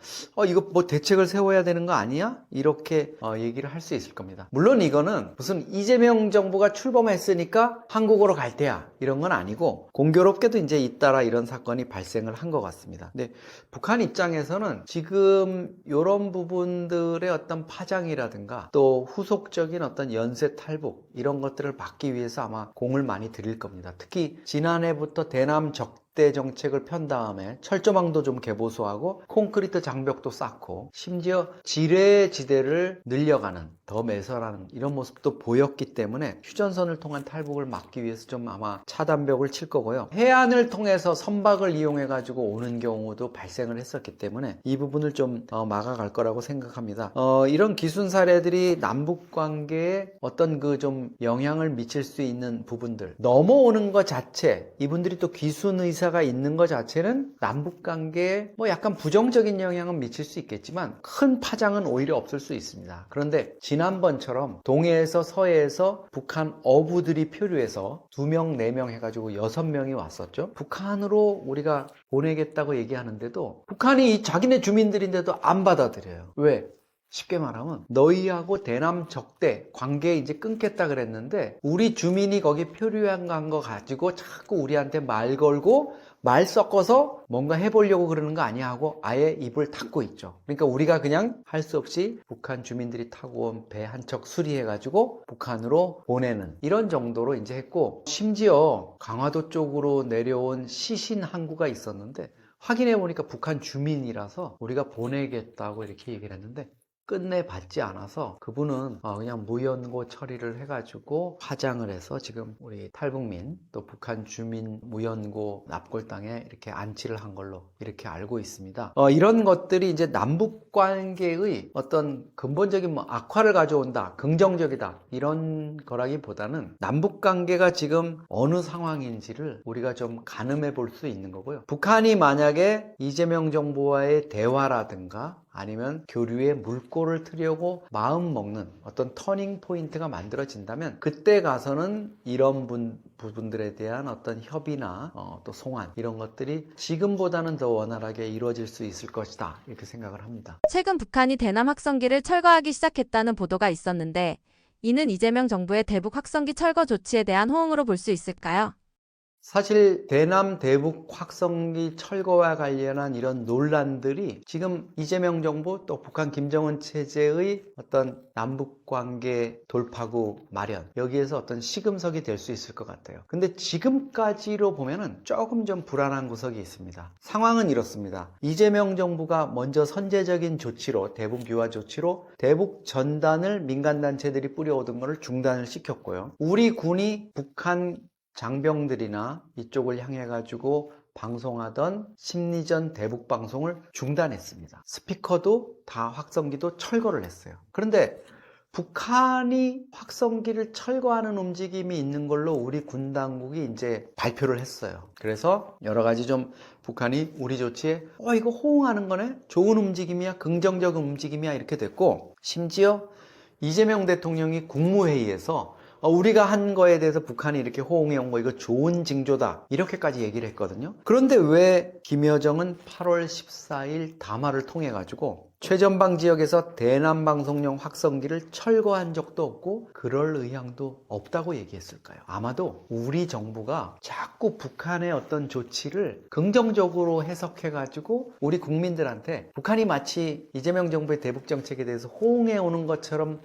이거 뭐 대책을 세워야 되는 거 아니야? 이렇게 얘기를 할 수 있을 겁니다. 물론 이거는 무슨 이재명 정부가 출범했으니까 한국으로 갈 때야 이런 건 아니고 공교롭게도 이제 잇따라 이런 사건이 발생을 한 것 같습니다. 근데 북한 입장에서는 지금 이런 부분들의 어떤 파장이라든가 또 후속적인 어떤 연쇄 탈북 이런 것들을 막기 위해서 아마 공을 많이 들일 겁니다. 특히 지난해부터 대남 적대 정책을 편 다음에 철조망도 좀 개보수하고 콘크리트 장벽도 쌓고 심지어 지뢰지대를 늘려가는 더 매설하는 이런 모습도 보였기 때문에 휴전선을 통한 탈북을 막기 위해서 좀 아마 차단벽을 칠 거고요. 해안을 통해서 선박을 이용해 가지고 오는 경우도 발생을 했었기 때문에 이 부분을 좀 막아갈 거라고 생각합니다. 이런 기순 사례들이 남북 관계에 어떤 그 좀 영향을 미칠 수 있는 부분들 넘어오는 것 자체 이분들이 또 귀순 의사가 있는 것 자체는 남북 관계에 뭐 약간 부정적인 영향은 미칠 수 있겠지만 큰 파장은 오히려 없을 수 있습니다. 그런데 지난번처럼 동해에서 서해에서 북한 어부들이 표류해서 2명, 4명 해가지고 6명이 왔었죠. 북한으로 우리가 보내겠다고 얘기하는데도 북한이 자기네 주민들인데도 안 받아들여요. 왜? 쉽게 말하면 너희하고 대남 적대 관계 이제 끊겠다 그랬는데 우리 주민이 거기 표류한 거 가지고 자꾸 우리한테 말 걸고 말 섞어서 뭔가 해보려고 그러는 거 아니야 하고 아예 입을 닫고 있죠. 그러니까 우리가 그냥 할 수 없이 북한 주민들이 타고 온 배 한 척 수리해가지고 북한으로 보내는 이런 정도로 이제 했고 심지어 강화도 쪽으로 내려온 시신 항구가 있었는데 확인해 보니까 북한 주민이라서 우리가 보내겠다고 이렇게 얘기를 했는데 끝내 받지 않아서 그분은 그냥 무연고 처리를 해가지고 화장을 해서 지금 우리 탈북민 또 북한 주민 무연고 납골당에 이렇게 안치를 한 걸로 이렇게 알고 있습니다. 이런 것들이 이제 남북 관계의 어떤 근본적인 뭐 악화를 가져온다, 긍정적이다 이런 거라기보다는 남북 관계가 지금 어느 상황인지를 우리가 좀 가늠해 볼 수 있는 거고요. 북한이 만약에 이재명 정부와의 대화라든가 아니면 교류에 물꼬를 트려고 마음 먹는 어떤 터닝 포인트가 만들어진다면 그때 가서는 이런 부분들에 대한 어떤 협의나 또 송환 이런 것들이 지금보다는 더 원활하게 이루어질 수 있을 것이다 이렇게 생각을 합니다. 최근 북한이 대남 확성기를 철거하기 시작했다는 보도가 있었는데 이는 이재명 정부의 대북 확성기 철거 조치에 대한 호응으로 볼 수 있을까요? 사실 대남 대북 확성기 철거와 관련한 이런 논란들이 지금 이재명 정부 또 북한 김정은 체제의 어떤 남북 관계 돌파구 마련, 여기에서 어떤 시금석이 될 수 있을 것 같아요. 근데 지금까지로 보면은 조금 좀 불안한 구석이 있습니다. 상황은 이렇습니다. 이재명 정부가 먼저 선제적인 조치로, 대북 유화 조치로 대북 전단을 민간단체들이 뿌려오던 것을 중단을 시켰고요. 우리 군이 북한 장병들이나 이쪽을 향해 가지고 방송하던 심리전 대북 방송을 중단했습니다. 스피커도 다 확성기도 철거를 했어요. 그런데 북한이 확성기를 철거하는 움직임이 있는 걸로 우리 군 당국이 이제 발표를 했어요. 그래서 여러 가지 좀 북한이 우리 조치에 이거 호응하는 거네? 좋은 움직임이야? 긍정적인 움직임이야? 이렇게 됐고, 심지어 이재명 대통령이 국무회의에서 우리가 한 거에 대해서 북한이 이렇게 호응해 온 거 이거 좋은 징조다 이렇게까지 얘기를 했거든요. 그런데 왜 김여정은 8월 14일 담화를 통해 가지고 최전방 지역에서 대남 방송용 확성기를 철거한 적도 없고 그럴 의향도 없다고 얘기했을까요? 아마도 우리 정부가 자꾸 북한의 어떤 조치를 긍정적으로 해석해 가지고 우리 국민들한테 북한이 마치 이재명 정부의 대북 정책에 대해서 호응해 오는 것처럼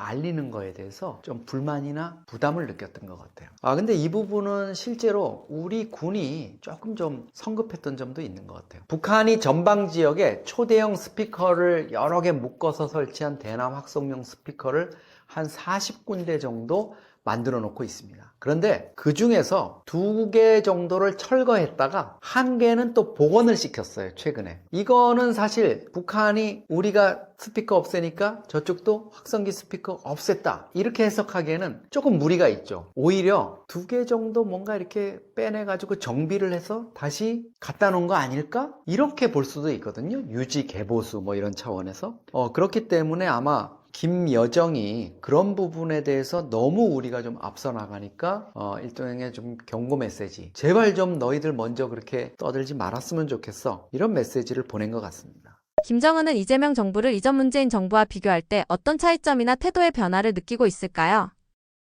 알리는 거에 대해서 좀 불만이나 부담을 느꼈던 것 같아요. 근데 이 부분은 실제로 우리 군이 조금 좀 성급했던 점도 있는 것 같아요. 북한이 전방 지역에 초대형 스피커를 여러 개 묶어서 설치한 대남 확성용 스피커를 한 40군데 정도 만들어 놓고 있습니다. 그런데 그 중에서 2개 정도를 철거했다가 1개는 또 복원을 시켰어요, 최근에. 이거는 사실 북한이 우리가 스피커 없애니까 저쪽도 확성기 스피커 없앴다, 이렇게 해석하기에는 조금 무리가 있죠. 오히려 2개 정도 뭔가 이렇게 빼내가지고 정비를 해서 다시 갖다 놓은 거 아닐까? 이렇게 볼 수도 있거든요. 유지 개보수 뭐 이런 차원에서. 그렇기 때문에 아마 김여정이 그런 부분에 대해서 너무 우리가 좀 앞서 나가니까 일종의 좀 경고 메시지, 제발 좀 너희들 먼저 그렇게 떠들지 말았으면 좋겠어, 이런 메시지를 보낸 것 같습니다. 김정은은 이재명 정부를 이전 문재인 정부와 비교할 때 어떤 차이점이나 태도의 변화를 느끼고 있을까요?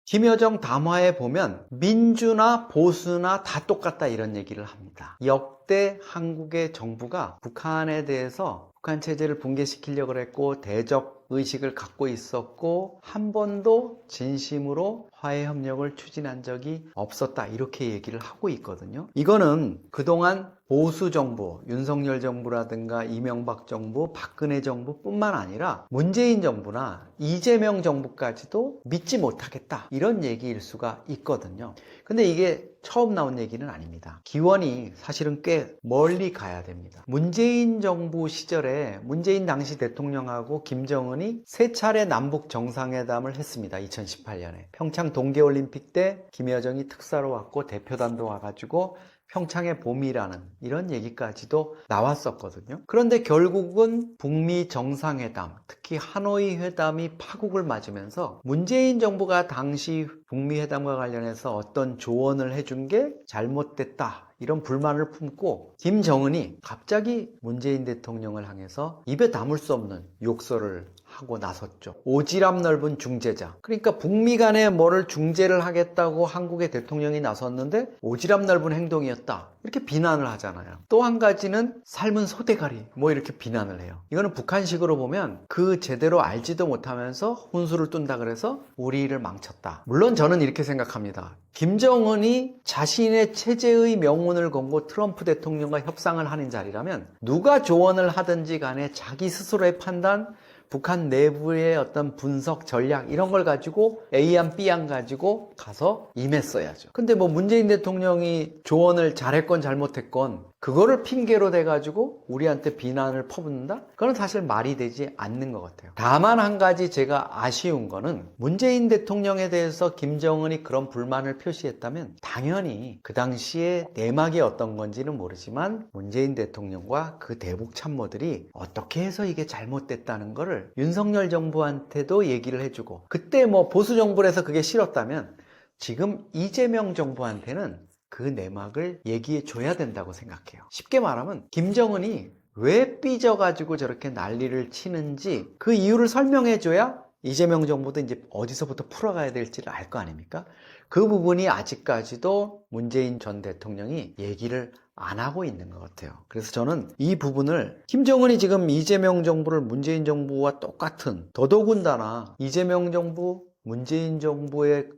김여정 담화에 보면 민주나 보수나 다 똑같다 이런 얘기를 합니다. 역대 한국의 정부가 북한에 대해서 북한 체제를 붕괴시키려고 했고 대적 의식을 갖고 있었고 한 번도 진심으로 화해 협력을 추진한 적이 없었다, 이렇게 얘기를 하고 있거든요. 이거는 그동안 보수 정부, 윤석열 정부라든가 이명박 정부, 박근혜 정부뿐만 아니라 문재인 정부나 이재명 정부까지도 믿지 못하겠다, 이런 얘기일 수가 있거든요. 근데 이게 처음 나온 얘기는 아닙니다. 기원이 사실은 꽤 멀리 가야 됩니다. 문재인 정부 시절에 문재인 당시 대통령하고 김정은이 3차례 남북 정상회담을 했습니다. 2018년에. 평창 동계올림픽 때 김여정이 특사로 왔고 대표단도 와가지고 평창의 봄이라는 이런 얘기까지도 나왔었거든요. 그런데 결국은 북미 정상회담, 특히 하노이 회담이 파국을 맞으면서 문재인 정부가 당시 북미 회담과 관련해서 어떤 조언을 해준 게 잘못됐다, 이런 불만을 품고 김정은이 갑자기 문재인 대통령을 향해서 입에 담을 수 없는 욕설을 하고 나섰죠. 오지랖 넓은 중재자. 그러니까 북미 간에 뭐를 중재를 하겠다고 한국의 대통령이 나섰는데 오지랖 넓은 행동이었다, 이렇게 비난을 하잖아요. 또 한 가지는 삶은 소대가리, 뭐 이렇게 비난을 해요. 이거는 북한식으로 보면 그 제대로 알지도 못하면서 혼수를 뚠다 그래서 우리를 망쳤다. 물론 저는 이렇게 생각합니다. 김정은이 자신의 체제의 명운을 걸고 트럼프 대통령과 협상을 하는 자리라면 누가 조언을 하든지 간에 자기 스스로의 판단, 북한 내부의 어떤 분석 전략 이런 걸 가지고 A안 B안 가지고 가서 임했어야죠. 근데 뭐 문재인 대통령이 조언을 잘했건 잘못했건 그거를 핑계로 대가지고 우리한테 비난을 퍼붓는다? 그건 사실 말이 되지 않는 것 같아요. 다만 한 가지 제가 아쉬운 거는 문재인 대통령에 대해서 김정은이 그런 불만을 표시했다면 당연히 그 당시에 내막이 어떤 건지는 모르지만 문재인 대통령과 그 대북 참모들이 어떻게 해서 이게 잘못됐다는 거를 윤석열 정부한테도 얘기를 해주고, 그때 뭐 보수 정부에서 그게 싫었다면 지금 이재명 정부한테는 그 내막을 얘기해 줘야 된다고 생각해요. 쉽게 말하면 김정은이 왜 삐져가지고 저렇게 난리를 치는지 그 이유를 설명해 줘야 이재명 정부도 이제 어디서부터 풀어가야 될지를 알 거 아닙니까? 그 부분이 아직까지도 문재인 전 대통령이 얘기를 안 하고 있는 것 같아요. 그래서 저는 이 부분을 김정은이 지금 이재명 정부를 문재인 정부와 똑같은, 더더군다나 이재명 정부, 문재인 정부의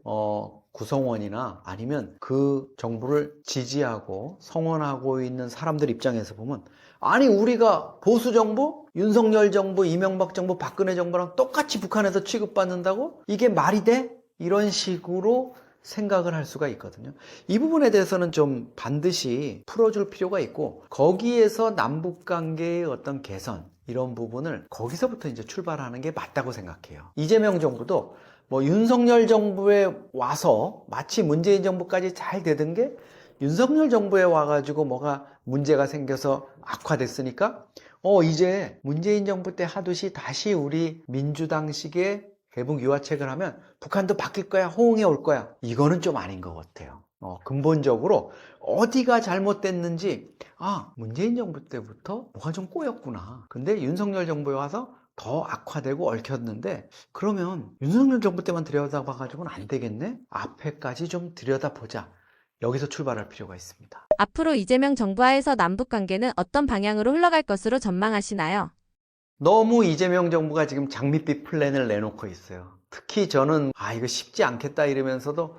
구성원이나 아니면 그 정부를 지지하고 성원하고 있는 사람들 입장에서 보면, 아니 우리가 보수 정부, 윤석열 정부, 이명박 정부, 박근혜 정부랑 똑같이 북한에서 취급받는다고? 이게 말이 돼? 이런 식으로 생각을 할 수가 있거든요. 이 부분에 대해서는 좀 반드시 풀어줄 필요가 있고, 거기에서 남북관계의 어떤 개선, 이런 부분을 거기서부터 이제 출발하는 게 맞다고 생각해요. 이재명 정부도 뭐 윤석열 정부에 와서 마치 문재인 정부까지 잘 되던 게 윤석열 정부에 와가지고 뭐가 문제가 생겨서 악화됐으니까 이제 문재인 정부 때 하듯이 다시 우리 민주당식의 대북 유화책을 하면 북한도 바뀔 거야, 호응해 올 거야. 이거는 좀 아닌 것 같아요. 근본적으로 어디가 잘못됐는지, 문재인 정부 때부터 뭐가 좀 꼬였구나. 근데 윤석열 정부에 와서 더 악화되고 얽혔는데, 그러면 윤석열 정부 때만 들여다봐가지고는 안 되겠네? 앞에까지 좀 들여다보자. 여기서 출발할 필요가 있습니다. 앞으로 이재명 정부하에서 남북관계는 어떤 방향으로 흘러갈 것으로 전망하시나요? 너무 이재명 정부가 지금 장밋빛 플랜을 내놓고 있어요. 특히 저는 이거 쉽지 않겠다 이러면서도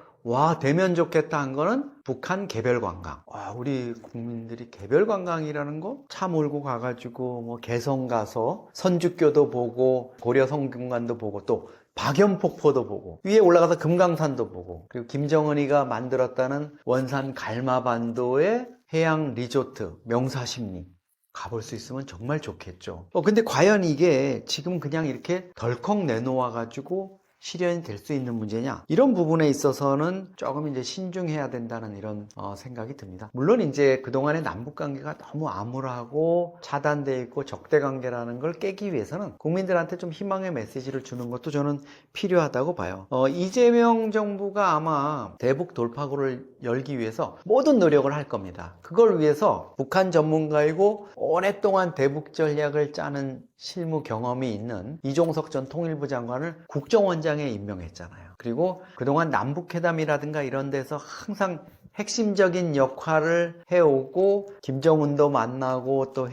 되면 좋겠다 한 거는 북한 개별 관광. 우리 국민들이 개별 관광이라는 거 차 몰고 가가지고 뭐 개성 가서 선주교도 보고 고려 성균관도 보고 또 박연폭포도 보고 위에 올라가서 금강산도 보고, 그리고 김정은이가 만들었다는 원산 갈마반도의 해양 리조트 명사십리 가볼 수 있으면 정말 좋겠죠. 근데 과연 이게 지금 그냥 이렇게 덜컥 내놓아가지고 실현이 될 수 있는 문제냐? 이런 부분에 있어서는 조금 이제 신중해야 된다는 이런 생각이 듭니다. 물론 이제 그동안의 남북 관계가 너무 암울하고 차단되어 있고 적대 관계라는 걸 깨기 위해서는 국민들한테 좀 희망의 메시지를 주는 것도 저는 필요하다고 봐요. 이재명 정부가 아마 대북 돌파구를 열기 위해서 모든 노력을 할 겁니다. 그걸 위해서 북한 전문가이고 오랫동안 대북 전략을 짜는 실무 경험이 있는 이종석 전 통일부 장관을 국정원장에 임명했잖아요. 그리고 그동안 남북회담이라든가 이런 데서 항상 핵심적인 역할을 해오고 김정은도 만나고 또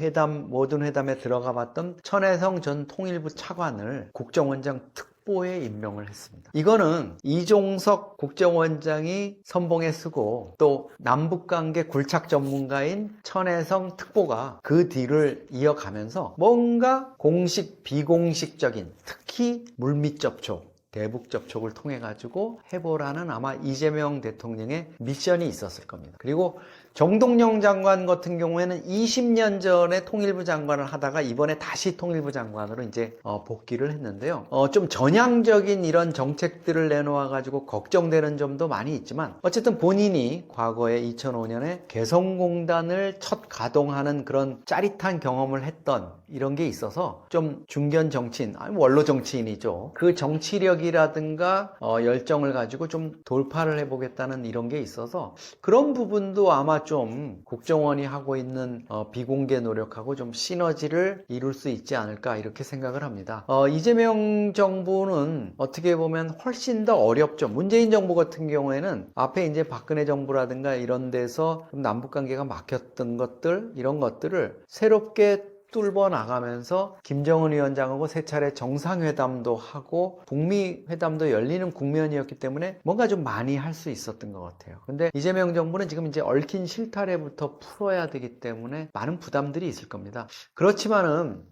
모든 회담에 들어가 봤던 천혜성 전 통일부 차관을 국정원장 특보에 임명을 했습니다. 이거는 이종석 국정원장이 선봉에 쓰고 또 남북관계 굴착 전문가인 천혜성 특보가 그 뒤를 이어가면서 뭔가 공식 비공식적인, 특히 물밑 접촉, 대북 접촉을 통해 가지고 해보라는 아마 이재명 대통령의 미션이 있었을 겁니다. 그리고 정동영 장관 같은 경우에는 20년 전에 통일부 장관을 하다가 이번에 다시 통일부 장관으로 이제 복귀를 했는데요. 좀 전향적인 이런 정책들을 내놓아 가지고 걱정되는 점도 많이 있지만, 어쨌든 본인이 과거에 2005년에 개성공단을 첫 가동하는 그런 짜릿한 경험을 했던 이런 게 있어서 좀 중견 정치인, 원로 정치인이죠. 그 정치력이라든가 열정을 가지고 좀 돌파를 해보겠다는 이런 게 있어서 그런 부분도 아마 좀 국정원이 하고 있는 비공개 노력하고 좀 시너지를 이룰 수 있지 않을까 이렇게 생각을 합니다. 이재명 정부는 어떻게 보면 훨씬 더 어렵죠. 문재인 정부 같은 경우에는 앞에 이제 박근혜 정부라든가 이런 데서 남북관계가 막혔던 것들, 이런 것들을 새롭게 뚫어 나가면서 김정은 위원장하고 세 차례 정상회담도 하고 북미 회담도 열리는 국면이었기 때문에 뭔가 좀 많이 할 수 있었던 것 같아요. 근데 이재명 정부는 지금 이제 얽힌 실타래부터 풀어야 되기 때문에 많은 부담들이 있을 겁니다. 그렇지만은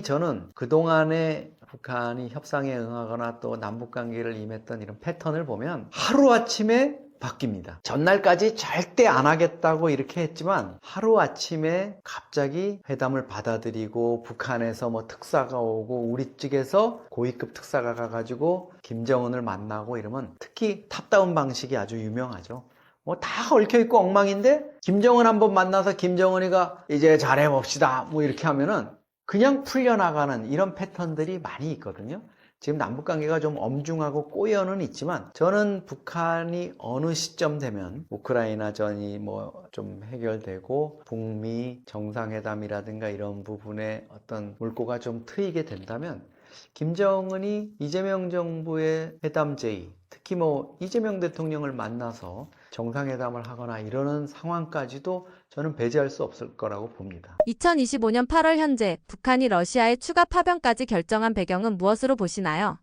저는 그동안에 북한이 협상에 응하거나 또 남북관계를 임했던 이런 패턴을 보면 하루아침에 바뀝니다. 전날까지 절대 안 하겠다고 이렇게 했지만 하루아침에 갑자기 회담을 받아들이고 북한에서 뭐 특사가 오고 우리 측에서 고위급 특사가 가가지고 김정은을 만나고 이러면, 특히 탑다운 방식이 아주 유명하죠. 뭐 다 얽혀있고 엉망인데 김정은 한번 만나서 김정은이가 이제 잘해봅시다 뭐 이렇게 하면은 그냥 풀려나가는 이런 패턴들이 많이 있거든요. 지금 남북관계가 좀 엄중하고 꼬여는 있지만 저는 북한이 어느 시점 되면 우크라이나 전이 뭐 좀 해결되고 북미 정상회담이라든가 이런 부분에 어떤 물꼬가 좀 트이게 된다면 김정은이 이재명 정부의 회담 제의, 특히 이재명 대통령을 만나서 정상회담을 하거나 이러는 상황까지도 저는 배제할 수 없을 거라고 봅니다. 2025년 8월 현재 북한이 러시아의 추가 파병까지 결정한 배경은 무엇으로 보시나요?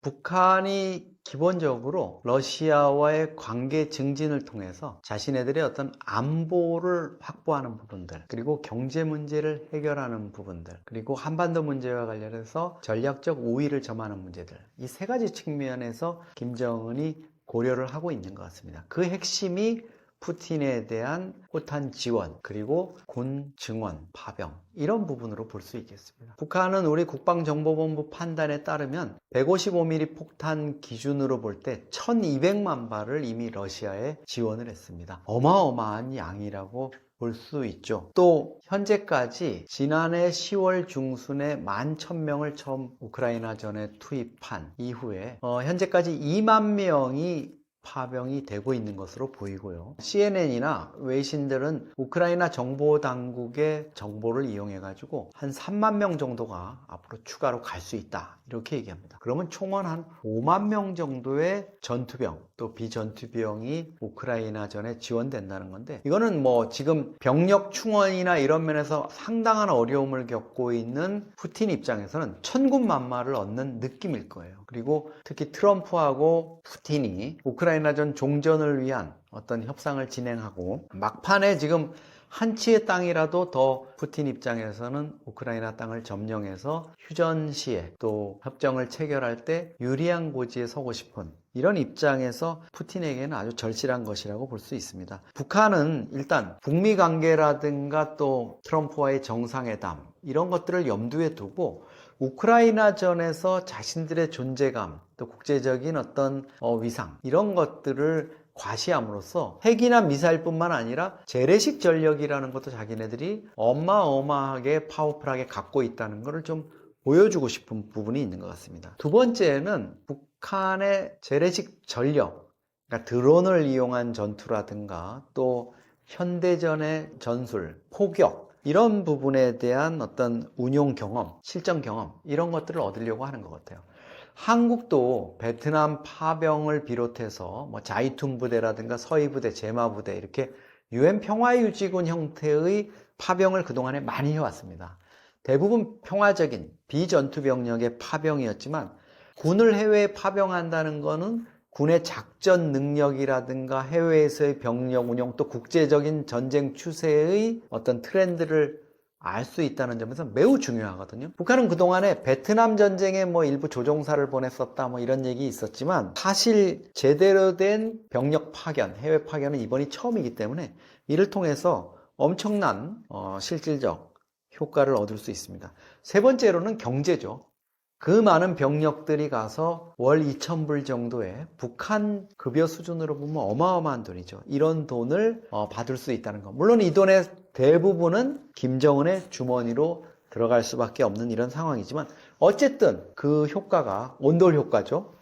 북한이 기본적으로 러시아와의 관계 증진을 통해서 자신네들의 어떤 안보를 확보하는 부분들, 그리고 경제 문제를 해결하는 부분들, 그리고 한반도 문제와 관련해서 전략적 우위를 점하는 문제들, 이 세 가지 측면에서 김정은이 고려를 하고 있는 것 같습니다. 그 핵심이 푸틴에 대한 호탄 지원, 그리고 군 증원, 파병, 이런 부분으로 볼 수 있겠습니다. 북한은 우리 국방정보본부 판단에 따르면 155mm 폭탄 기준으로 볼 때 1200만 발을 이미 러시아에 지원을 했습니다. 어마어마한 양이라고 볼 수 있죠. 또 현재까지 지난해 10월 중순에 11,000명을 처음 우크라이나전에 투입한 이후에 현재까지 2만 명이 파병이 되고 있는 것으로 보이고요. CNN이나 외신들은 우크라이나 정보당국의 정보를 이용해가지고 한 3만 명 정도가 앞으로 추가로 갈 수 있다, 이렇게 얘기합니다. 그러면 총원 한 5만 명 정도의 전투병, 또 비전투병이 우크라이나전에 지원된다는 건데, 이거는 지금 병력 충원이나 이런 면에서 상당한 어려움을 겪고 있는 푸틴 입장에서는 천군만마를 얻는 느낌일 거예요. 그리고 특히 트럼프하고 푸틴이 우크라이나전 종전을 위한 어떤 협상을 진행하고, 막판에 지금 한치의 땅이라도 더 푸틴 입장에서는 우크라이나 땅을 점령해서 휴전 시에 또 협정을 체결할 때 유리한 고지에 서고 싶은 이런 입장에서 푸틴에게는 아주 절실한 것이라고 볼 수 있습니다. 북한은 일단 북미 관계라든가 또 트럼프와의 정상회담, 이런 것들을 염두에 두고 우크라이나전에서 자신들의 존재감, 또 국제적인 어떤 위상, 이런 것들을 과시함으로써 핵이나 미사일뿐만 아니라 재래식 전력이라는 것도 자기네들이 어마어마하게 파워풀하게 갖고 있다는 것을 좀 보여주고 싶은 부분이 있는 것 같습니다. 두 번째는 북한의 재래식 전력, 그러니까 드론을 이용한 전투라든가 또 현대전의 전술, 포격, 이런 부분에 대한 어떤 운용 경험, 실전 경험, 이런 것들을 얻으려고 하는 것 같아요. 한국도 베트남 파병을 비롯해서 자이툰 부대라든가 서해 부대, 제마 부대, 이렇게 UN 평화유지군 형태의 파병을 그동안에 많이 해왔습니다. 대부분 평화적인 비전투 병력의 파병이었지만, 군을 해외에 파병한다는 것은 군의 작전 능력이라든가 해외에서의 병력 운용, 또 국제적인 전쟁 추세의 어떤 트렌드를 알 수 있다는 점에서 매우 중요하거든요. 북한은 그동안에 베트남 전쟁에 일부 조종사를 보냈었다, 이런 얘기 있었지만, 사실 제대로 된 병력 파견, 해외 파견은 이번이 처음이기 때문에 이를 통해서 엄청난 실질적 효과를 얻을 수 있습니다. 세 번째로는 경제죠. 그 많은 병력들이 가서 월 2,000불 정도의 북한 급여 수준으로 보면 어마어마한 돈이죠. 이런 돈을 받을 수 있다는 것. 물론 이 돈의 대부분은 김정은의 주머니로 들어갈 수밖에 없는 이런 상황이지만, 어쨌든 그 효과가 온돌 효과죠.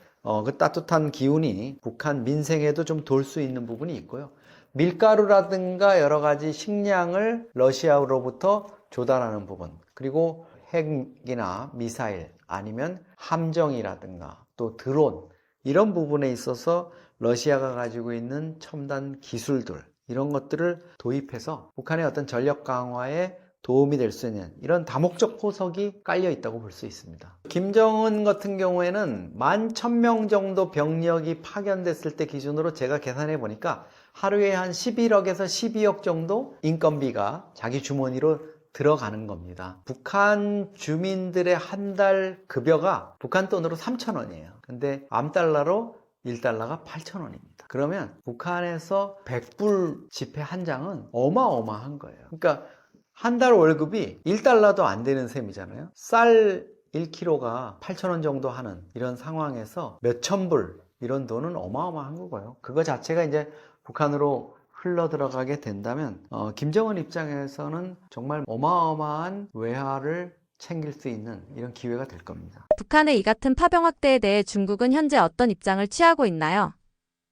그 따뜻한 기운이 북한 민생에도 좀 돌 수 있는 부분이 있고요. 밀가루라든가 여러 가지 식량을 러시아로부터 조달하는 부분, 그리고 핵이나 미사일, 아니면 함정이라든가 또 드론, 이런 부분에 있어서 러시아가 가지고 있는 첨단 기술들, 이런 것들을 도입해서 북한의 어떤 전력 강화에 도움이 될 수 있는 이런 다목적 포석이 깔려 있다고 볼 수 있습니다. 김정은 같은 경우에는 11,000명 정도 병력이 파견됐을 때 기준으로 제가 계산해 보니까 하루에 한 11억에서 12억 정도 인건비가 자기 주머니로 들어가는 겁니다. 북한 주민들의 한 달 급여가 북한 돈으로 3,000원이에요. 근데 암달러로 1달러가 8,000원입니다. 그러면 북한에서 100불 지폐 한 장은 어마어마한 거예요. 그러니까 한 달 월급이 1달러도 안 되는 셈이잖아요. 쌀 1kg가 8,000원 정도 하는 이런 상황에서 몇천 불, 이런 돈은 어마어마한 거고요. 그거 자체가 이제 북한으로 흘러 들어가게 된다면 김정은 입장에서는 정말 어마어마한 외화를 챙길 수 있는 이런 기회가 될 겁니다. 북한의 이 같은 파병 확대에 대해 중국은 현재 어떤 입장을 취하고 있나요?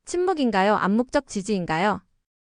침묵인가요? 암묵적 지지인가요?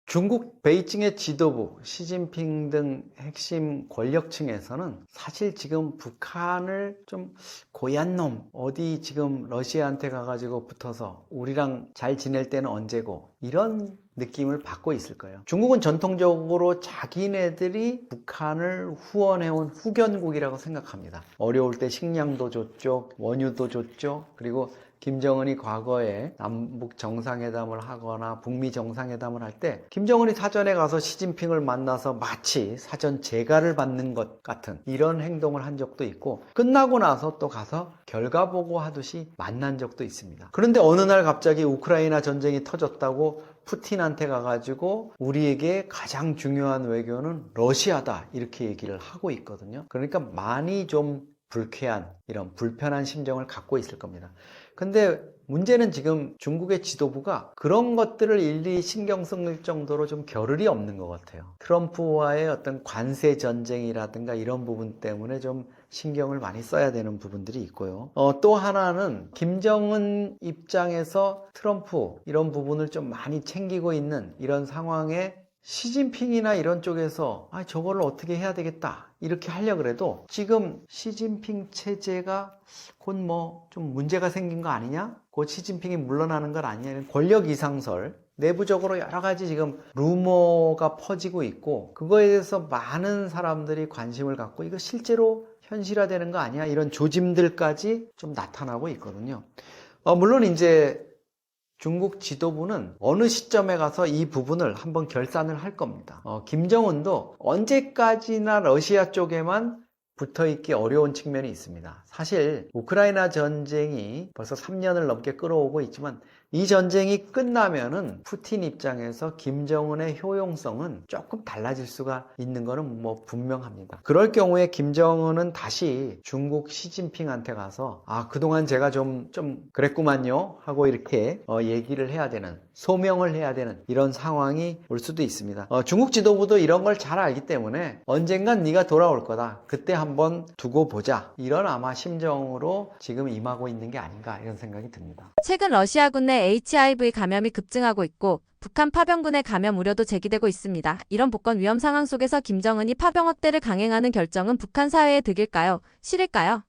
중국 베이징의 지도부, 시진핑 등 핵심 권력층에서는 사실 지금 북한을 좀 고얀 놈, 어디 지금 러시아한테 가가지고 붙어서 우리랑 잘 지낼 때는 언제고, 이런 느낌을 받고 있을 거예요. 중국은 전통적으로 자기네들이 북한을 후원해온 후견국이라고 생각합니다. 어려울 때 식량도 줬죠, 원유도 줬죠, 그리고 김정은이 과거에 남북 정상회담을 하거나 북미 정상회담을 할 때 김정은이 사전에 가서 시진핑을 만나서 마치 사전 제가를 받는 것 같은 이런 행동을 한 적도 있고, 끝나고 나서 또 가서 결과 보고하듯이 만난 적도 있습니다. 그런데 어느 날 갑자기 우크라이나 전쟁이 터졌다고 푸틴한테 가가지고 우리에게 가장 중요한 외교는 러시아다 이렇게 얘기를 하고 있거든요. 그러니까 많이 좀 불쾌한, 이런 불편한 심정을 갖고 있을 겁니다. 근데 문제는 지금 중국의 지도부가 그런 것들을 일일이 신경 쓸 정도로 좀 겨를이 없는 것 같아요. 트럼프와의 어떤 관세 전쟁이라든가 이런 부분 때문에 좀 신경을 많이 써야 되는 부분들이 있고요. 또 하나는 김정은 입장에서 트럼프 이런 부분을 좀 많이 챙기고 있는 이런 상황에 시진핑이나 이런 쪽에서 저거를 어떻게 해야 되겠다 이렇게 하려고 해도 지금 시진핑 체제가 곧 뭐 좀 문제가 생긴 거 아니냐? 곧 시진핑이 물러나는 건 아니냐? 이런 권력 이상설, 내부적으로 여러 가지 지금 루머가 퍼지고 있고, 그거에 대해서 많은 사람들이 관심을 갖고 이거 실제로 현실화되는 거 아니야? 이런 조짐들까지 좀 나타나고 있거든요. 물론 이제 중국 지도부는 어느 시점에 가서 이 부분을 한번 결산을 할 겁니다. 김정은도 언제까지나 러시아 쪽에만 붙어있기 어려운 측면이 있습니다. 사실 우크라이나 전쟁이 벌써 3년을 넘게 끌어오고 있지만 이 전쟁이 끝나면은 푸틴 입장에서 김정은의 효용성은 조금 달라질 수가 있는 거는 뭐 분명합니다. 그럴 경우에 김정은은 다시 중국 시진핑한테 가서 그동안 제가 좀 그랬구만요 하고 이렇게 얘기를 해야 되는, 소명을 해야 되는 이런 상황이 올 수도 있습니다. 중국 지도부도 이런 걸 잘 알기 때문에 언젠간 네가 돌아올 거다, 그때 한번 두고 보자, 이런 아마 심정으로 지금 임하고 있는 게 아닌가 이런 생각이 듭니다. 최근 러시아군 내 HIV 감염이 급증하고 있고 북한 파병군의 감염 우려도 제기되고 있습니다. 이런 복권 위험 상황 속에서 김정은이 파병 확대를 강행하는 결정은 북한 사회에 득일까요? 실일까요?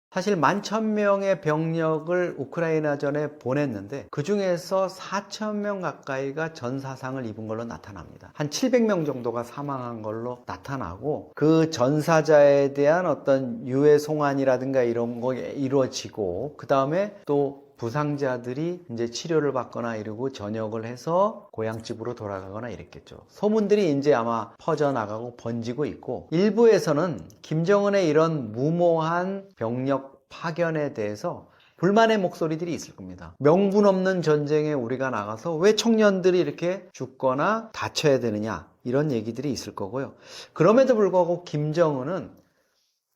사실 11,000명의 병력을 우크라이나전에 보냈는데 그 중에서 4,000명 가까이가 전사상을 입은 걸로 나타납니다. 한 700명 정도가 사망한 걸로 나타나고, 그 전사자에 대한 어떤 유해 송환이라든가 이런 거 이루어지고, 그 다음에 또 부상자들이 이제 치료를 받거나 이러고 전역을 해서 고향집으로 돌아가거나 이랬겠죠. 소문들이 이제 아마 퍼져나가고 번지고 있고, 일부에서는 김정은의 이런 무모한 병력 파견에 대해서 불만의 목소리들이 있을 겁니다. 명분 없는 전쟁에 우리가 나가서 왜 청년들이 이렇게 죽거나 다쳐야 되느냐, 이런 얘기들이 있을 거고요. 그럼에도 불구하고 김정은은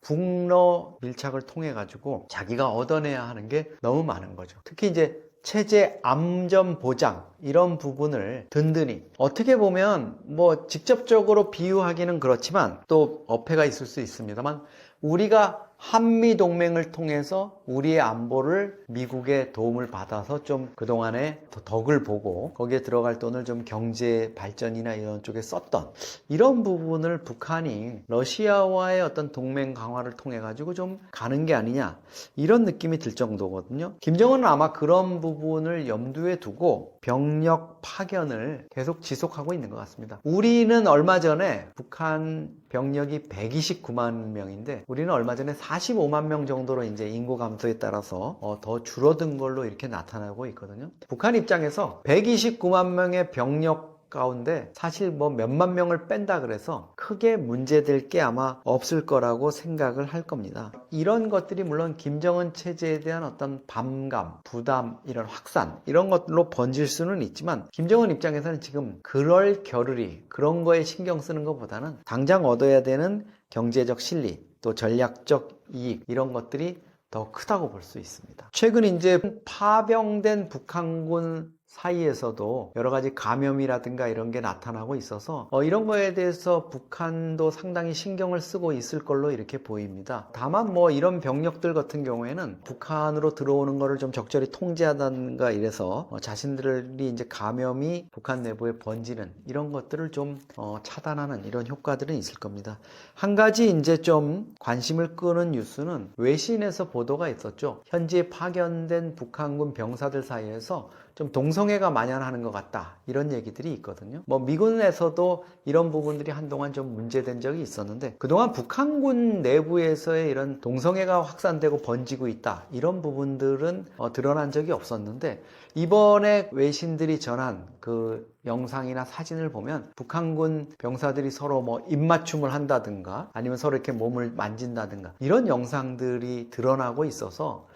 북러 밀착을 통해 가지고 자기가 얻어내야 하는 게 너무 많은 거죠. 특히 이제 체제 안전 보장 이런 부분을 든든히, 어떻게 보면 뭐 직접적으로 비유하기는 그렇지만 또 어폐가 있을 수 있습니다만, 우리가 한미 동맹을 통해서 우리의 안보를 미국의 도움을 받아서 좀 그동안에 덕을 보고 거기에 들어갈 돈을 좀 경제 발전이나 이런 쪽에 썼던 이런 부분을 북한이 러시아와의 어떤 동맹 강화를 통해 가지고 좀 가는 게 아니냐, 이런 느낌이 들 정도거든요. 김정은은 아마 그런 부분을 염두에 두고 병력 파견을 계속 지속하고 있는 것 같습니다. 우리는 얼마 전에 북한 병력이 129만 명인데 우리는 얼마 전에 45만 명 정도로 이제 인구 감소에 따라서 더 줄어든 걸로 이렇게 나타나고 있거든요. 북한 입장에서 129만 명의 병력 가운데 사실 뭐 몇만 명을 뺀다 그래서 크게 문제될 게 아마 없을 거라고 생각을 할 겁니다. 이런 것들이 물론 김정은 체제에 대한 어떤 반감, 부담, 이런 확산, 이런 것들로 번질 수는 있지만, 김정은 입장에서는 지금 그럴 겨를이, 그런 거에 신경 쓰는 것보다는 당장 얻어야 되는 경제적 실리, 또 전략적 이익, 이런 것들이 더 크다고 볼 수 있습니다. 최근 이제 파병된 북한군 사이에서도 여러 가지 감염이라든가 이런 게 나타나고 있어서 이런 거에 대해서 북한도 상당히 신경을 쓰고 있을 걸로 이렇게 보입니다. 다만 뭐 이런 병력들 같은 경우에는 북한으로 들어오는 거를 좀 적절히 통제하다든가 이래서 자신들이 이제 감염이 북한 내부에 번지는 이런 것들을 좀 차단하는 이런 효과들은 있을 겁니다. 한 가지 이제 좀 관심을 끄는 뉴스는 외신에서 보도가 있었죠. 현지에 파견된 북한군 병사들 사이에서 좀 동성애가 만연하는 것 같다 이런 얘기들이 있거든요. 뭐 미군에서도 이런 부분들이 한동안 좀 문제된 적이 있었는데 그동안 북한군 내부에서의 이런 동성애가 확산되고 번지고 있다 이런 부분들은 드러난 적이 없었는데 이번에 외신들이 전한 그 영상이나 사진을 보면 북한군 병사들이 서로 뭐 입맞춤을 한다든가 아니면 서로 이렇게 몸을 만진다든가 이런 영상들이 드러나고 있어서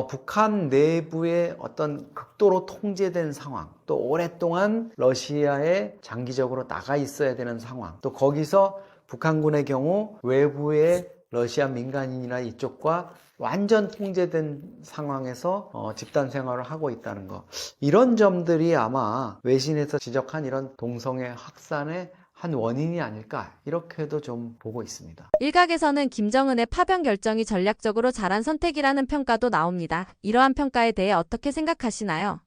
북한 내부의 어떤 극도로 통제된 상황, 또 오랫동안 러시아에 장기적으로 나가 있어야 되는 상황, 또 거기서 북한군의 경우 외부의 러시아 민간인이나 이쪽과 완전 통제된 상황에서 집단 생활을 하고 있다는 거, 이런 점들이 아마 외신에서 지적한 이런 동성애 확산의 한 원인이 아닐까 이렇게도 좀 보고 있습니다. 일각에서는 김정은의 파병 결정이 전략적으로 잘한 선택이라는 평가도 나옵니다. 이러한 평가에 대해 어떻게 생각하시나요?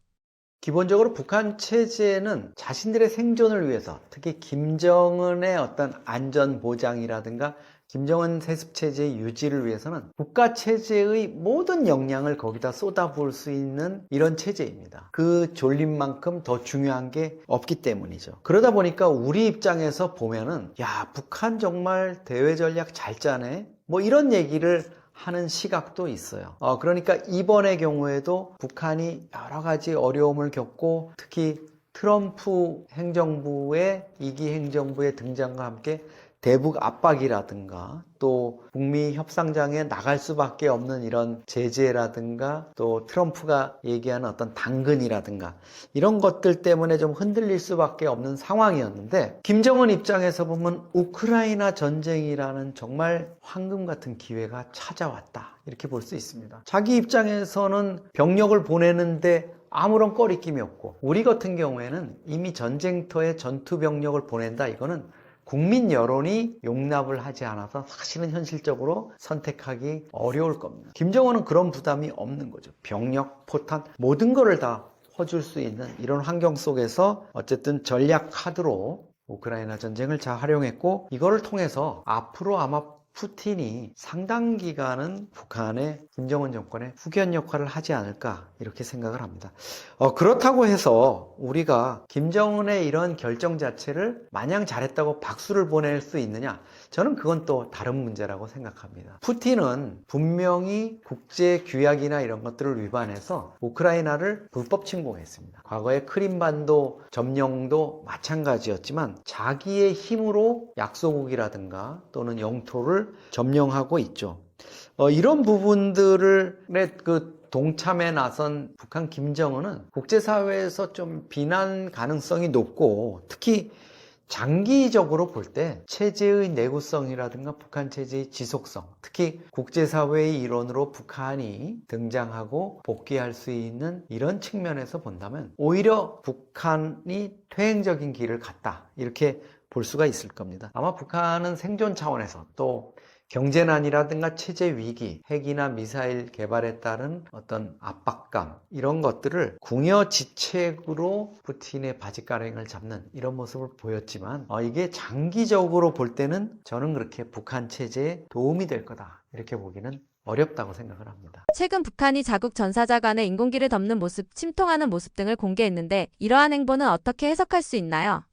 기본적으로 북한 체제는 자신들의 생존을 위해서 특히 김정은의 어떤 안전 보장이라든가 김정은 세습체제의 유지를 위해서는 국가체제의 모든 역량을 거기다 쏟아부을 수 있는 이런 체제입니다. 그 졸림만큼 더 중요한 게 없기 때문이죠. 그러다 보니까 우리 입장에서 보면은 야, 북한 정말 대외 전략 잘 짜네? 뭐 이런 얘기를 하는 시각도 있어요. 그러니까 이번의 경우에도 북한이 여러 가지 어려움을 겪고 특히 트럼프 행정부의 2기 행정부의 등장과 함께 대북 압박이라든가 또 북미 협상장에 나갈 수밖에 없는 이런 제재라든가 또 트럼프가 얘기하는 어떤 당근이라든가 이런 것들 때문에 좀 흔들릴 수밖에 없는 상황이었는데 김정은 입장에서 보면 우크라이나 전쟁이라는 정말 황금 같은 기회가 찾아왔다 이렇게 볼 수 있습니다. 자기 입장에서는 병력을 보내는데 아무런 꺼리낌이 없고 우리 같은 경우에는 이미 전쟁터에 전투 병력을 보낸다 이거는 국민 여론이 용납을 하지 않아서 사실은 현실적으로 선택하기 어려울 겁니다. 김정은은 그런 부담이 없는 거죠. 병력, 포탄 모든 거를 다 퍼줄 수 있는 이런 환경 속에서 어쨌든 전략 카드로 우크라이나 전쟁을 잘 활용했고 이거를 통해서 앞으로 아마 푸틴이 상당 기간은 북한의 김정은 정권의 후견 역할을 하지 않을까 이렇게 생각을 합니다. 그렇다고 해서 우리가 김정은의 이런 결정 자체를 마냥 잘했다고 박수를 보낼 수 있느냐? 저는 그건 또 다른 문제라고 생각합니다. 푸틴은 분명히 국제 규약이나 이런 것들을 위반해서 우크라이나를 불법 침공했습니다. 과거에 크림반도 점령도 마찬가지였지만 자기의 힘으로 약소국이라든가 또는 영토를 점령하고 있죠. 이런 부분들의 동참에 나선 북한 김정은은 국제사회에서 좀 비난 가능성이 높고 특히 장기적으로 볼 때 체제의 내구성이라든가 북한 체제의 지속성, 특히 국제사회의 일원으로 북한이 등장하고 복귀할 수 있는 이런 측면에서 본다면 오히려 북한이 퇴행적인 길을 갔다 이렇게 볼 수가 있을 겁니다. 아마 북한은 생존 차원에서 또 경제난이라든가 체제 위기, 핵이나 미사일 개발에 따른 어떤 압박감 이런 것들을 궁여지책으로 푸틴의 바지가랑이를 잡는 이런 모습을 보였지만 이게 장기적으로 볼 때는 저는 그렇게 북한 체제에 도움이 될 거다 이렇게 보기는 어렵다고 생각을 합니다. 최근 북한이 자국 전사자 간의 인공기를 덮는 모습, 침통하는 모습 등을 공개했는데 이러한 행보는 어떻게 해석할 수 있나요?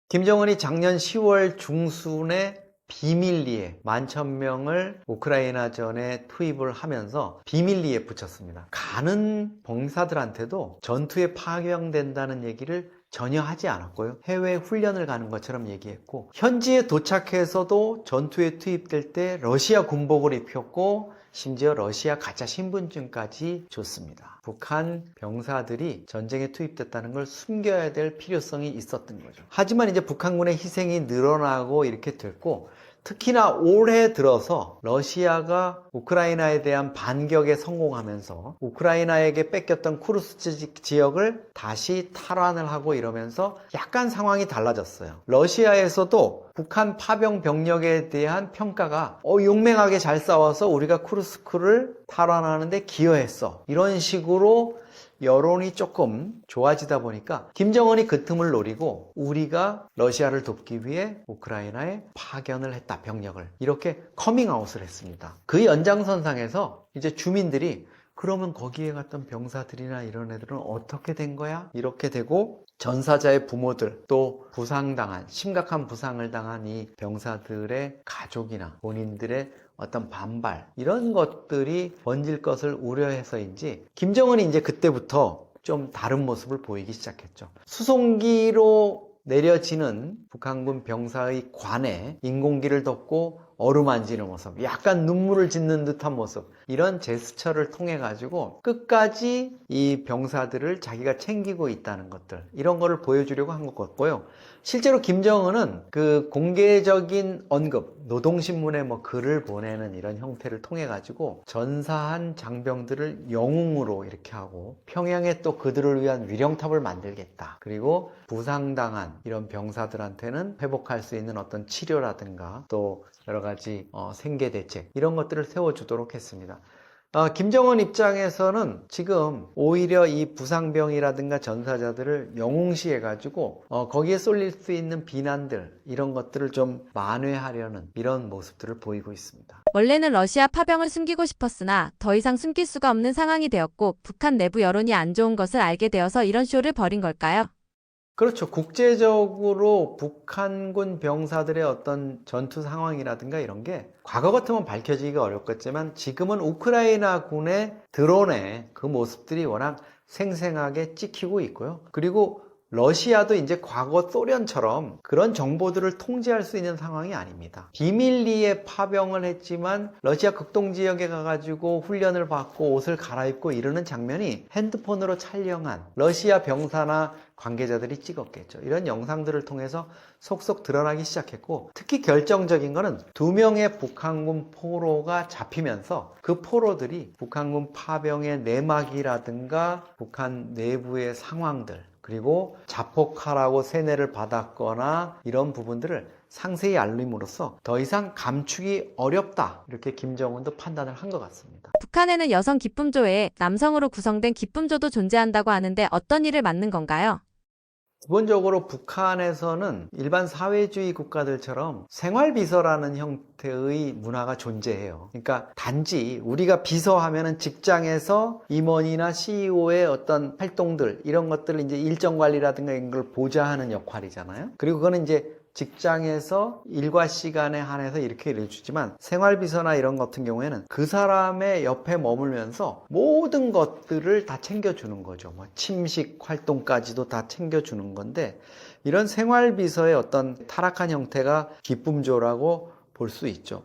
김정은이 작년 10월 중순에 비밀리에 11,000명을 우크라이나전에 투입을 하면서 비밀리에 붙였습니다. 가는 병사들한테도 전투에 파병된다는 얘기를 전혀 하지 않았고요. 해외 훈련을 가는 것처럼 얘기했고 현지에 도착해서도 전투에 투입될 때 러시아 군복을 입혔고 심지어 러시아 가짜 신분증까지 줬습니다. 북한 병사들이 전쟁에 투입됐다는 걸 숨겨야 될 필요성이 있었던 거죠. 하지만 이제 북한군의 희생이 늘어나고 이렇게 됐고 특히나 올해 들어서 러시아가 우크라이나에 대한 반격에 성공하면서 우크라이나에게 뺏겼던 쿠르스크 지역을 다시 탈환을 하고 이러면서 약간 상황이 달라졌어요. 러시아에서도 북한 파병 병력에 대한 평가가 용맹하게 잘 싸워서 우리가 쿠르스크를 탈환하는데 기여했어. 이런 식으로 여론이 조금 좋아지다 보니까 김정은이 그 틈을 노리고 우리가 러시아를 돕기 위해 우크라이나에 파견을 했다, 병력을. 이렇게 커밍아웃을 했습니다. 그 연장선상에서 이제 주민들이 그러면 거기에 갔던 병사들이나 이런 애들은 어떻게 된 거야? 이렇게 되고 전사자의 부모들, 또 부상당한, 심각한 부상을 당한 이 병사들의 가족이나 본인들의 어떤 반발, 이런 것들이 번질 것을 우려해서인지 김정은이 이제 그때부터 좀 다른 모습을 보이기 시작했죠. 수송기로 내려지는 북한군 병사의 관에 인공기를 덮고 어루만지는 모습, 약간 눈물을 짓는 듯한 모습, 이런 제스처를 통해 가지고 끝까지 이 병사들을 자기가 챙기고 있다는 것들, 이런 거를 보여주려고 한 것 같고요. 실제로 김정은은 그 공개적인 언급, 노동신문에 뭐 글을 보내는 이런 형태를 통해 가지고 전사한 장병들을 영웅으로 이렇게 하고 평양에 또 그들을 위한 위령탑을 만들겠다. 그리고 부상당한 이런 병사들한테는 회복할 수 있는 어떤 치료라든가 또 여러 가지 생계 대책, 이런 것들을 세워주도록 했습니다. 김정은 입장에서는 지금 오히려 이 부상병이라든가 전사자들을 영웅시해가지고 거기에 쏠릴 수 있는 비난들, 이런 것들을 좀 만회하려는 이런 모습들을 보이고 있습니다. 원래는 러시아 파병을 숨기고 싶었으나 더 이상 숨길 수가 없는 상황이 되었고 북한 내부 여론이 안 좋은 것을 알게 되어서 이런 쇼를 벌인 걸까요? 그렇죠. 국제적으로 북한군 병사들의 어떤 전투 상황이라든가 이런 게 과거 같으면 밝혀지기가 어렵겠지만 지금은 우크라이나 군의 드론의 그 모습들이 워낙 생생하게 찍히고 있고요. 그리고 러시아도 이제 과거 소련처럼 그런 정보들을 통제할 수 있는 상황이 아닙니다. 비밀리에 파병을 했지만 러시아 극동 지역에 가가지고 훈련을 받고 옷을 갈아입고 이러는 장면이 핸드폰으로 촬영한 러시아 병사나 관계자들이 찍었겠죠. 이런 영상들을 통해서 속속 드러나기 시작했고, 특히 결정적인 거는 2명의 북한군 포로가 잡히면서 그 포로들이 북한군 파병의 내막이라든가 북한 내부의 상황들, 그리고 자폭하라고 세뇌를 받았거나 이런 부분들을 상세히 알림으로써 더 이상 감추기 어렵다, 이렇게 김정은도 판단을 한 것 같습니다. 북한에는 여성 기품조 외에 남성으로 구성된 기품조도 존재한다고 하는데 어떤 일을 맡는 건가요? 기본적으로 북한에서는 일반 사회주의 국가들처럼 생활비서라는 형태의 문화가 존재해요. 그러니까 단지 우리가 비서하면은 직장에서 임원이나 CEO의 어떤 활동들, 이런 것들을 이제 일정 관리라든가 이런 걸 보좌하는 역할이잖아요. 그리고 그거는 이제 직장에서 일과 시간에 한해서 이렇게 일해주지만 생활비서나 이런 같은 경우에는 그 사람의 옆에 머물면서 모든 것들을 다 챙겨주는 거죠. 뭐 침식 활동까지도 다 챙겨주는 건데, 이런 생활비서의 어떤 타락한 형태가 기품조라고 볼 수 있죠.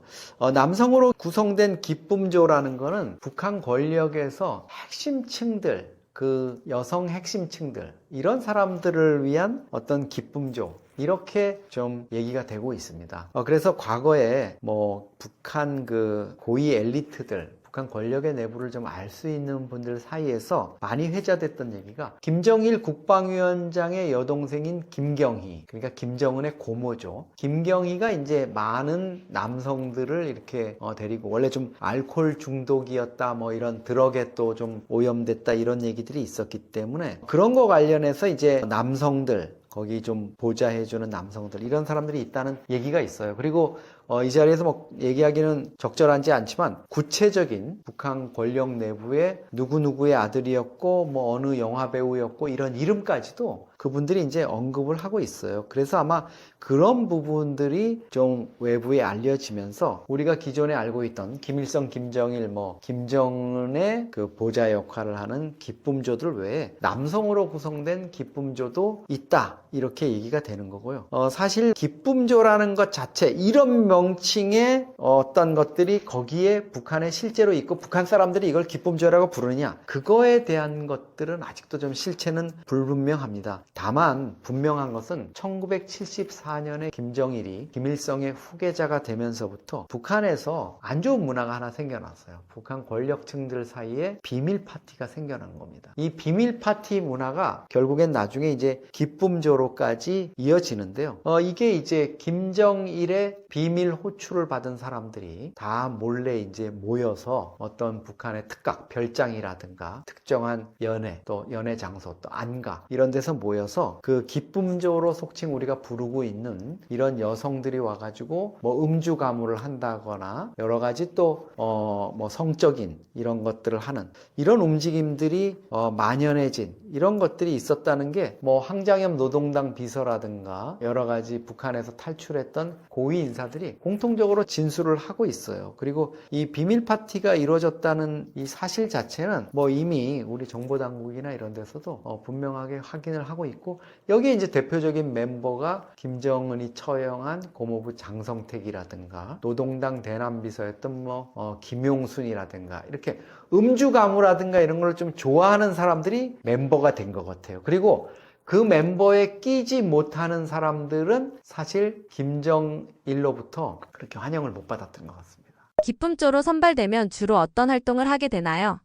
남성으로 구성된 기품조라는 거는 북한 권력에서 핵심층들, 그 여성 핵심층들, 이런 사람들을 위한 어떤 기품조, 이렇게 좀 얘기가 되고 있습니다. 그래서 과거에 뭐 북한 그 고위 엘리트들, 북한 권력의 내부를 좀 알 수 있는 분들 사이에서 많이 회자됐던 얘기가, 김정일 국방위원장의 여동생인 김경희, 그러니까 김정은의 고모죠. 김경희가 이제 많은 남성들을 이렇게 데리고, 원래 좀 알코올 중독이었다, 뭐 이런 드럭에 또 좀 오염됐다, 이런 얘기들이 있었기 때문에 그런 거 관련해서 이제 남성들, 거기 좀 보좌해주는 남성들, 이런 사람들이 있다는 얘기가 있어요. 그리고 이 자리에서 뭐 얘기하기는 적절하지 않지만 구체적인 북한 권력 내부의 누구누구의 아들이었고 뭐 어느 영화 배우였고 이런 이름까지도 그분들이 이제 언급을 하고 있어요. 그래서 아마 그런 부분들이 좀 외부에 알려지면서 우리가 기존에 알고 있던 김일성, 김정일, 뭐 김정은의 그 보좌 역할을 하는 기품조들 외에 남성으로 구성된 기품조도 있다, 이렇게 얘기가 되는 거고요. 사실 기품조라는 것 자체, 이런 명칭의 어떤 것들이 거기에 북한에 실제로 있고 북한 사람들이 이걸 기품조라고 부르느냐, 그거에 대한 것들은 아직도 좀 실체는 불분명합니다. 다만 분명한 것은 1974년에 김정일이 김일성의 후계자가 되면서부터 북한에서 안 좋은 문화가 하나 생겨났어요. 북한 권력층들 사이에 비밀 파티가 생겨난 겁니다. 이 비밀 파티 문화가 결국엔 나중에 이제 기쁨조로까지 이어지는데요. 이게 이제 김정일의 비밀 호출을 받은 사람들이 다 몰래 이제 모여서 어떤 북한의 특각, 별장이라든가 특정한 연회, 또 연회 장소, 또 안가 이런 데서 모여서 그 기쁨조로 속칭 우리가 부르고 있는 이런 여성들이 와가지고 뭐 음주 가무를 한다거나 여러 가지 또 뭐 성적인 이런 것들을 하는 이런 움직임들이 만연해진 이런 것들이 있었다는 게 뭐 황장엽 노동당 비서라든가 여러 가지 북한에서 탈출했던 고위 인사들이 공통적으로 진술을 하고 있어요. 그리고 이 비밀 파티가 이루어졌다는 이 사실 자체는 뭐 이미 우리 정보당국이나 이런 데서도 분명하게 확인을 하고 있고, 여기에 이제 대표적인 멤버가 김정은이 처형한 고모부 장성택이라든가 노동당 대남비서였던 뭐 김용순이라든가 이렇게 음주 가무라든가 이런 걸 좀 좋아하는 사람들이 멤버가 된 것 같아요. 그리고 그 멤버에 끼지 못하는 사람들은 사실 김정일로부터 그렇게 환영을 못 받았던 것 같습니다. 기쁨조로 선발되면 주로 어떤 활동을 하게 되나요?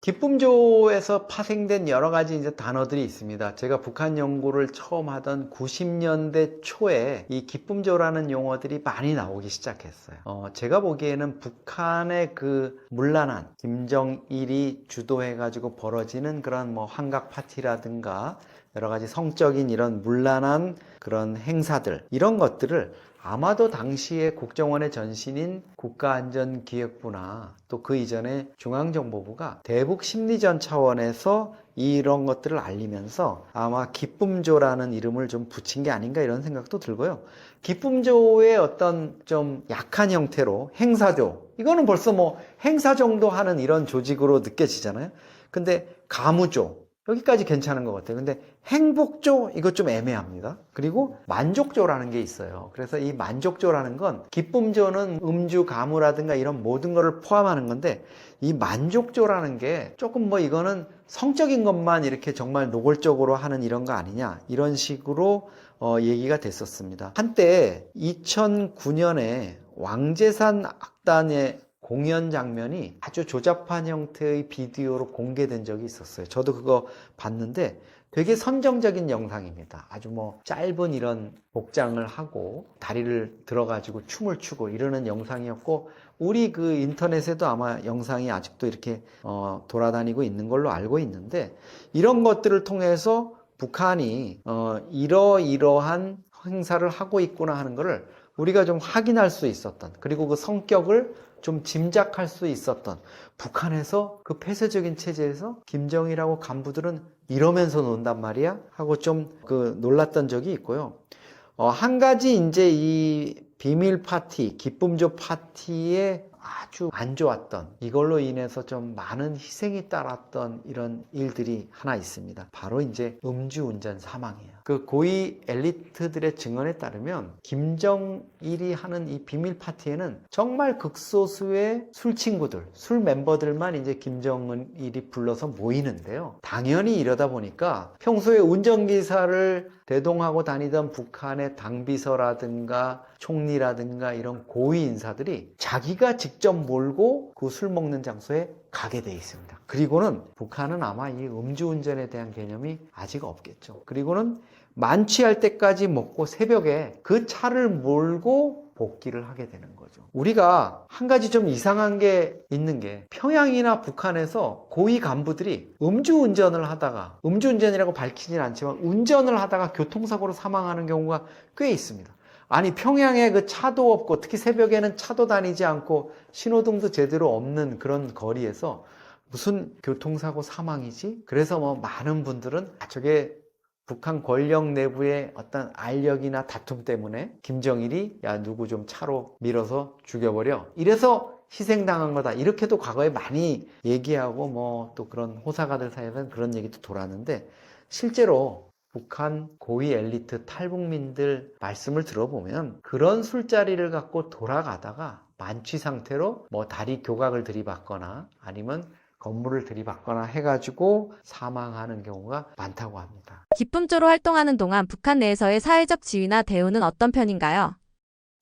기쁨조에서 파생된 여러 가지 이제 단어들이 있습니다. 제가 북한 연구를 처음 하던 90년대 초에 이 기쁨조라는 용어들이 많이 나오기 시작했어요. 제가 보기에는 북한의 그 문란한 김정일이 주도해가지고 벌어지는 그런 뭐 환각 파티라든가 여러 가지 성적인 이런 문란한 그런 행사들, 이런 것들을 아마도 당시에 국정원의 전신인 국가안전기획부나 또 그 이전에 중앙정보부가 대북 심리전 차원에서 이런 것들을 알리면서 아마 기쁨조라는 이름을 좀 붙인 게 아닌가 이런 생각도 들고요. 기쁨조의 어떤 좀 약한 형태로 행사조, 이거는 벌써 뭐 행사 정도 하는 이런 조직으로 느껴지잖아요. 근데 가무조, 여기까지 괜찮은 것 같아요. 근데 행복조, 이거 좀 애매합니다. 그리고 만족조라는 게 있어요. 그래서 이 만족조라는 건, 기쁨조는 음주, 가무라든가 이런 모든 거를 포함하는 건데, 이 만족조라는 게 조금 뭐 이거는 성적인 것만 이렇게 정말 노골적으로 하는 이런 거 아니냐, 이런 식으로 얘기가 됐었습니다. 한때 2009년에 왕재산 악단의 공연 장면이 아주 조잡한 형태의 비디오로 공개된 적이 있었어요. 저도 그거 봤는데 되게 선정적인 영상입니다. 아주 뭐 짧은 이런 복장을 하고 다리를 들어가지고 춤을 추고 이러는 영상이었고, 우리 그 인터넷에도 아마 영상이 아직도 이렇게 돌아다니고 있는 걸로 알고 있는데, 이런 것들을 통해서 북한이 이러이러한 행사를 하고 있구나 하는 거를 우리가 좀 확인할 수 있었던, 그리고 그 성격을 좀 짐작할 수 있었던, 북한에서 그 폐쇄적인 체제에서 김정일하고 간부들은 이러면서 논단 말이야? 하고 좀 놀랐던 적이 있고요. 한 가지 이제 이 비밀 파티, 기쁨조 파티에 아주 안 좋았던, 이걸로 인해서 좀 많은 희생이 따랐던 이런 일들이 하나 있습니다. 바로 이제 음주운전 사망이에요. 그 고위 엘리트들의 증언에 따르면 김정일이 하는 이 비밀 파티에는 정말 극소수의 술 친구들, 술 멤버들만 이제 김정일이 불러서 모이는데요. 당연히 이러다 보니까 평소에 운전기사를 대동하고 다니던 북한의 당비서라든가 총리라든가 이런 고위 인사들이 자기가 직접 몰고 그 술 먹는 장소에 가게 돼 있습니다. 그리고는 북한은 아마 이 음주운전에 대한 개념이 아직 없겠죠. 그리고는 만취할 때까지 먹고 새벽에 그 차를 몰고 복귀를 하게 되는 거죠. 우리가 한 가지 좀 이상한 게 있는 게, 평양이나 북한에서 고위 간부들이 음주운전을 하다가, 음주운전이라고 밝히진 않지만 운전을 하다가 교통사고로 사망하는 경우가 꽤 있습니다. 아니, 평양에 그 차도 없고 특히 새벽에는 차도 다니지 않고 신호등도 제대로 없는 그런 거리에서 무슨 교통사고 사망이지? 그래서 뭐 많은 분들은 저게 북한 권력 내부의 어떤 알력이나 다툼 때문에 김정일이 야 누구 좀 차로 밀어서 죽여버려, 이래서 희생당한 거다, 이렇게도 과거에 많이 얘기하고 뭐 또 그런 호사가들 사이에서는 그런 얘기도 돌았는데, 실제로 북한 고위 엘리트 탈북민들 말씀을 들어보면 그런 술자리를 갖고 돌아가다가 만취 상태로 뭐 다리 교각을 들이받거나 아니면 건물을 들이받거나 해가지고 사망하는 경우가 많다고 합니다. 기품조로 활동하는 동안 북한 내에서의 사회적 지위나 대우는 어떤 편인가요?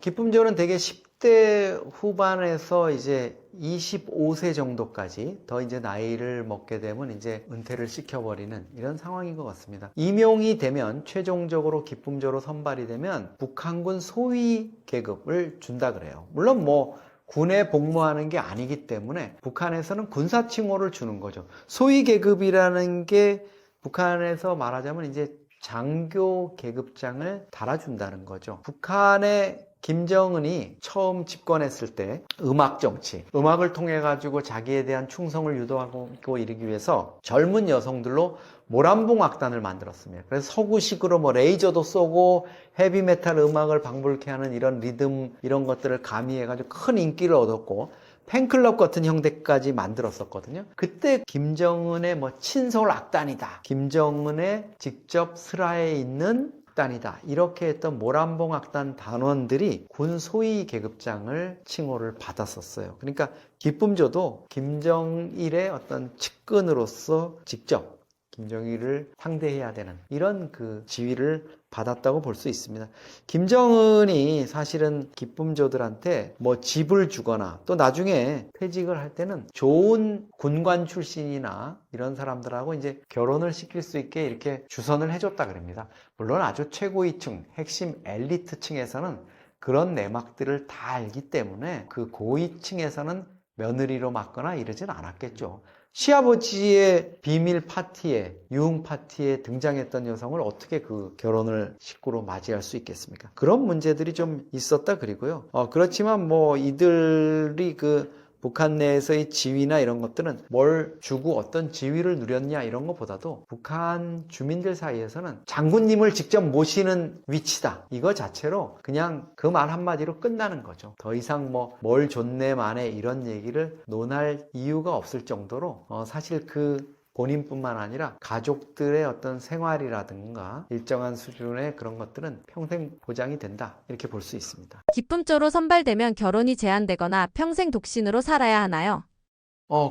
기품조는 대개 10대 후반에서 이제 25세 정도까지 더 이제 나이를 먹게 되면 이제 은퇴를 시켜버리는 이런 상황인 것 같습니다. 임용이 되면 최종적으로 기품조로 선발이 되면 북한군 소위 계급을 준다 그래요. 물론 뭐 군에 복무하는 게 아니기 때문에 북한에서는 군사 칭호를 주는 거죠. 소위 계급이라는 게 북한에서 말하자면 이제 장교 계급장을 달아준다는 거죠. 북한의 김정은이 처음 집권했을 때 음악 정치, 음악을 통해 가지고 자기에 대한 충성을 유도하고 이르기 위해서 젊은 여성들로 모란봉 악단을 만들었습니다. 그래서 서구식으로 뭐 레이저도 쏘고 헤비메탈 음악을 방불케 하는 이런 리듬 이런 것들을 가미해 가지고 큰 인기를 얻었고 팬클럽 같은 형태까지 만들었었거든요. 그때 김정은의 뭐 친서울 악단이다. 김정은의 직접 슬하에 있는 악단이다. 이렇게 했던 모란봉 악단 단원들이 군 소위 계급장을 칭호를 받았었어요. 그러니까 기쁨조도 김정일의 어떤 측근으로서 직접 김정일을 상대해야 되는 이런 그 지위를 받았다고 볼 수 있습니다. 김정은이 사실은 기쁨조들한테 뭐 집을 주거나 또 나중에 퇴직을 할 때는 좋은 군관 출신이나 이런 사람들하고 이제 결혼을 시킬 수 있게 이렇게 주선을 해줬다 그럽니다. 물론 아주 최고위층, 핵심 엘리트층에서는 그런 내막들을 다 알기 때문에 그 고위층에서는 며느리로 맡거나 이러진 않았겠죠. 시아버지의 비밀 파티에, 유흥 파티에 등장했던 여성을 어떻게 그 결혼을 식구로 맞이할 수 있겠습니까? 그런 문제들이 좀 있었다 그리고요. 그렇지만 뭐 이들이 그 북한 내에서의 지위나 이런 것들은 뭘 주고 어떤 지위를 누렸냐 이런 것보다도 북한 주민들 사이에서는 장군님을 직접 모시는 위치다. 이거 자체로 그냥 그 말 한마디로 끝나는 거죠. 더 이상 뭐 뭘 줬네 마네 이런 얘기를 논할 이유가 없을 정도로 사실 그 본인뿐만 아니라 가족들의 어떤 생활이라든가 일정한 수준의 그런 것들은 평생 보장이 된다 이렇게 볼 수 있습니다. 기품조로 선발되면 결혼이 제한되거나 평생 독신으로 살아야 하나요?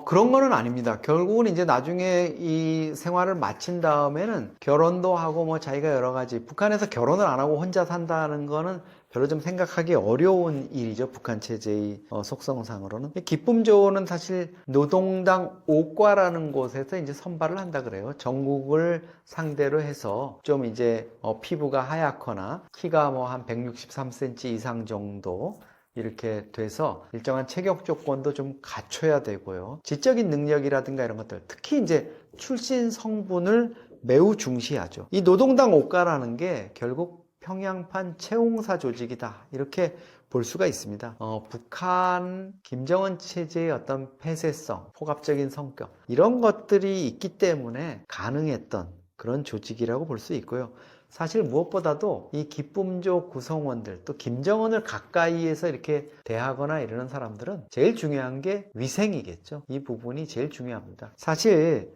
그런 거는 아닙니다. 결국은 이제 나중에 이 생활을 마친 다음에는 결혼도 하고 뭐 자기가 여러 가지 북한에서 결혼을 안 하고 혼자 산다는 거는 별로 좀 생각하기 어려운 일이죠. 북한 체제의 속성상으로는. 기쁨조는 사실 노동당 5과라는 곳에서 이제 선발을 한다 그래요. 전국을 상대로 해서 좀 이제 피부가 하얗거나 키가 뭐 한 163cm 이상 정도 이렇게 돼서 일정한 체격 조건도 좀 갖춰야 되고요. 지적인 능력이라든가 이런 것들, 특히 이제 출신 성분을 매우 중시하죠. 이 노동당 5과라는 게 결국 평양판 채용사 조직이다. 이렇게 볼 수가 있습니다. 북한 김정은 체제의 어떤 폐쇄성, 포갑적인 성격 이런 것들이 있기 때문에 가능했던 그런 조직이라고 볼 수 있고요. 사실 무엇보다도 이 기쁨조 구성원들 또 김정은을 가까이에서 이렇게 대하거나 이러는 사람들은 제일 중요한 게 위생이겠죠. 이 부분이 제일 중요합니다. 사실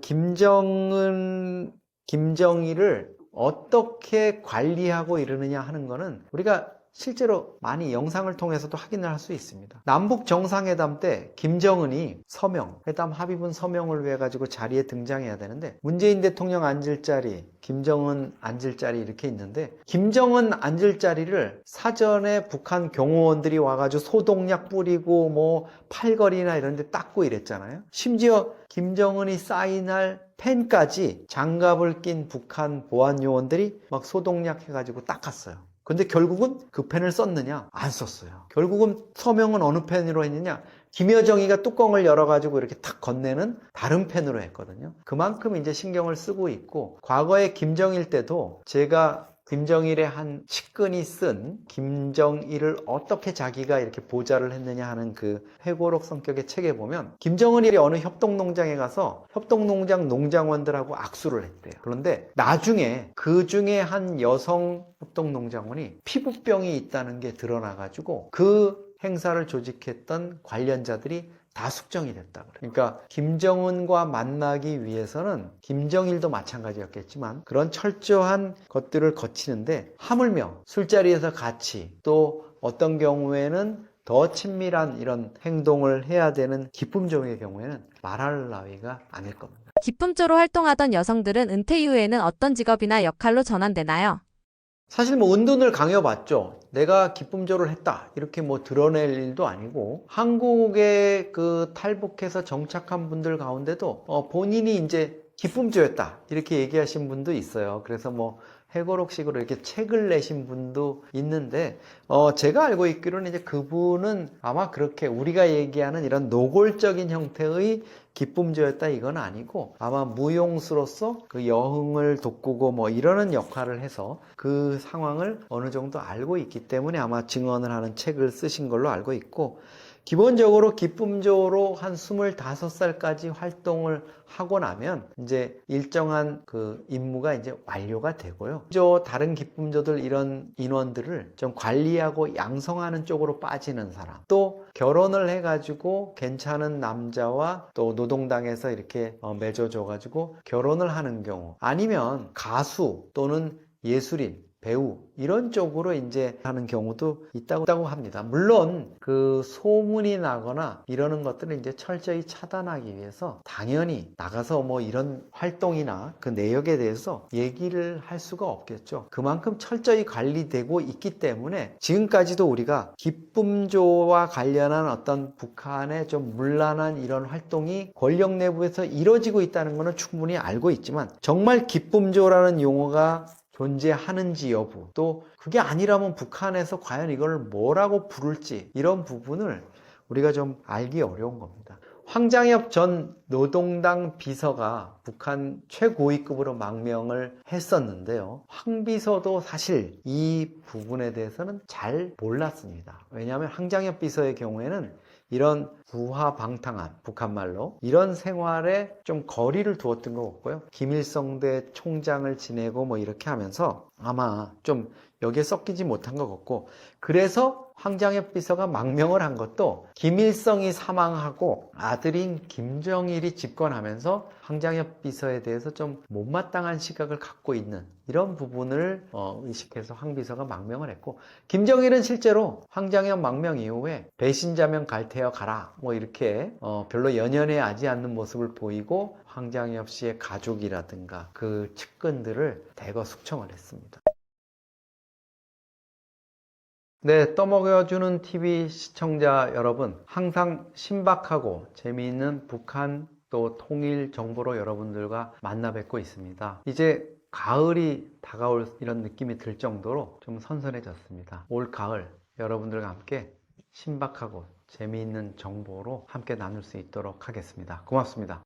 김정일을 어떻게 관리하고 이러느냐 하는 거는 우리가 실제로 많이 영상을 통해서도 확인을 할 수 있습니다. 남북 정상회담 때 김정은이 회담 합의문 서명을 위해 가지고 자리에 등장해야 되는데 문재인 대통령 앉을 자리, 김정은 앉을 자리 이렇게 있는데 김정은 앉을 자리를 사전에 북한 경호원들이 와가지고 소독약 뿌리고 뭐 팔걸이나 이런 데 닦고 이랬잖아요. 심지어 김정은이 사인할 펜까지 장갑을 낀 북한 보안 요원들이 막 소독약 해가지고 닦았어요. 근데 결국은 그 펜을 썼느냐? 안 썼어요. 결국은 서명은 어느 펜으로 했느냐? 김여정이가 뚜껑을 열어가지고 이렇게 탁 건네는 다른 펜으로 했거든요. 그만큼 이제 신경을 쓰고 있고, 과거에 김정일 때도 제가 김정일의 한 측근이 쓴 김정일을 어떻게 자기가 이렇게 보좌를 했느냐 하는 그 회고록 성격의 책에 보면 김정은이 어느 협동농장에 가서 협동농장 농장원들하고 악수를 했대요. 그런데 나중에 그 중에 한 여성 협동농장원이 피부병이 있다는 게 드러나가지고 그 행사를 조직했던 관련자들이 다 숙정이 됐다. 그러니까 김정은과 만나기 위해서는 김정일도 마찬가지였겠지만 그런 철저한 것들을 거치는데 하물며 술자리에서 같이 또 어떤 경우에는 더 친밀한 이런 행동을 해야 되는 기품종의 경우에는 말할 나위가 아닐 겁니다. 기품조로 활동하던 여성들은 은퇴 이후에는 어떤 직업이나 역할로 전환되나요? 사실 뭐 은둔을 강요받죠. 내가 기품조를 했다 이렇게 뭐 드러낼 일도 아니고, 한국에 그 탈북해서 정착한 분들 가운데도 본인이 이제 기품조였다 이렇게 얘기하신 분도 있어요. 그래서 뭐 회고록식으로 이렇게 책을 내신 분도 있는데, 제가 알고 있기로는 이제 그분은 아마 그렇게 우리가 얘기하는 이런 노골적인 형태의 기쁨조였다 이건 아니고, 아마 무용수로서 그 여흥을 돋구고 뭐 이러는 역할을 해서 그 상황을 어느 정도 알고 있기 때문에 아마 증언을 하는 책을 쓰신 걸로 알고 있고, 기본적으로 기쁨조로 한 25살까지 활동을 하고 나면 이제 일정한 그 임무가 이제 완료가 되고요. 다른 기쁨조들 이런 인원들을 좀 관리하고 양성하는 쪽으로 빠지는 사람, 또 결혼을 해가지고 괜찮은 남자와 또 노동당에서 이렇게 맺어줘가지고 결혼을 하는 경우, 아니면 가수 또는 예술인, 배우 이런 쪽으로 이제 하는 경우도 있다고 합니다. 물론 그 소문이 나거나 이러는 것들은 이제 철저히 차단하기 위해서 당연히 나가서 뭐 이런 활동이나 그 내역에 대해서 얘기를 할 수가 없겠죠. 그만큼 철저히 관리되고 있기 때문에 지금까지도 우리가 기쁨조와 관련한 어떤 북한의 좀 문란한 이런 활동이 권력 내부에서 이루어지고 있다는 것은 충분히 알고 있지만, 정말 기쁨조라는 용어가 존재하는지 여부, 또 그게 아니라면 북한에서 과연 이걸 뭐라고 부를지, 이런 부분을 우리가 좀 알기 어려운 겁니다. 황장엽 전 노동당 비서가 북한 최고위급으로 망명을 했었는데요. 황 비서도 사실 이 부분에 대해서는 잘 몰랐습니다. 왜냐하면 황장엽 비서의 경우에는 이런 부하방탕한, 북한말로 이런 생활에 좀 거리를 두었던 것 같고요. 김일성대 총장을 지내고 뭐 이렇게 하면서 아마 좀 여기에 섞이지 못한 것 같고, 그래서 황장엽 비서가 망명을 한 것도 김일성이 사망하고 아들인 김정일이 집권하면서 황장엽 비서에 대해서 좀 못마땅한 시각을 갖고 있는 이런 부분을 의식해서 황 비서가 망명을 했고, 김정일은 실제로 황장엽 망명 이후에 배신자면 갈테어 가라 뭐 이렇게 별로 연연해하지 않는 모습을 보이고, 황장엽 씨의 가족이라든가 그 측근들을 대거 숙청을 했습니다. 네, 떠먹여주는 TV 시청자 여러분, 항상 신박하고 재미있는 북한 또 통일 정보로 여러분들과 만나 뵙고 있습니다. 이제 가을이 다가올 이런 느낌이 들 정도로 좀 선선해졌습니다. 올 가을 여러분들과 함께 신박하고 재미있는 정보로 함께 나눌 수 있도록 하겠습니다. 고맙습니다.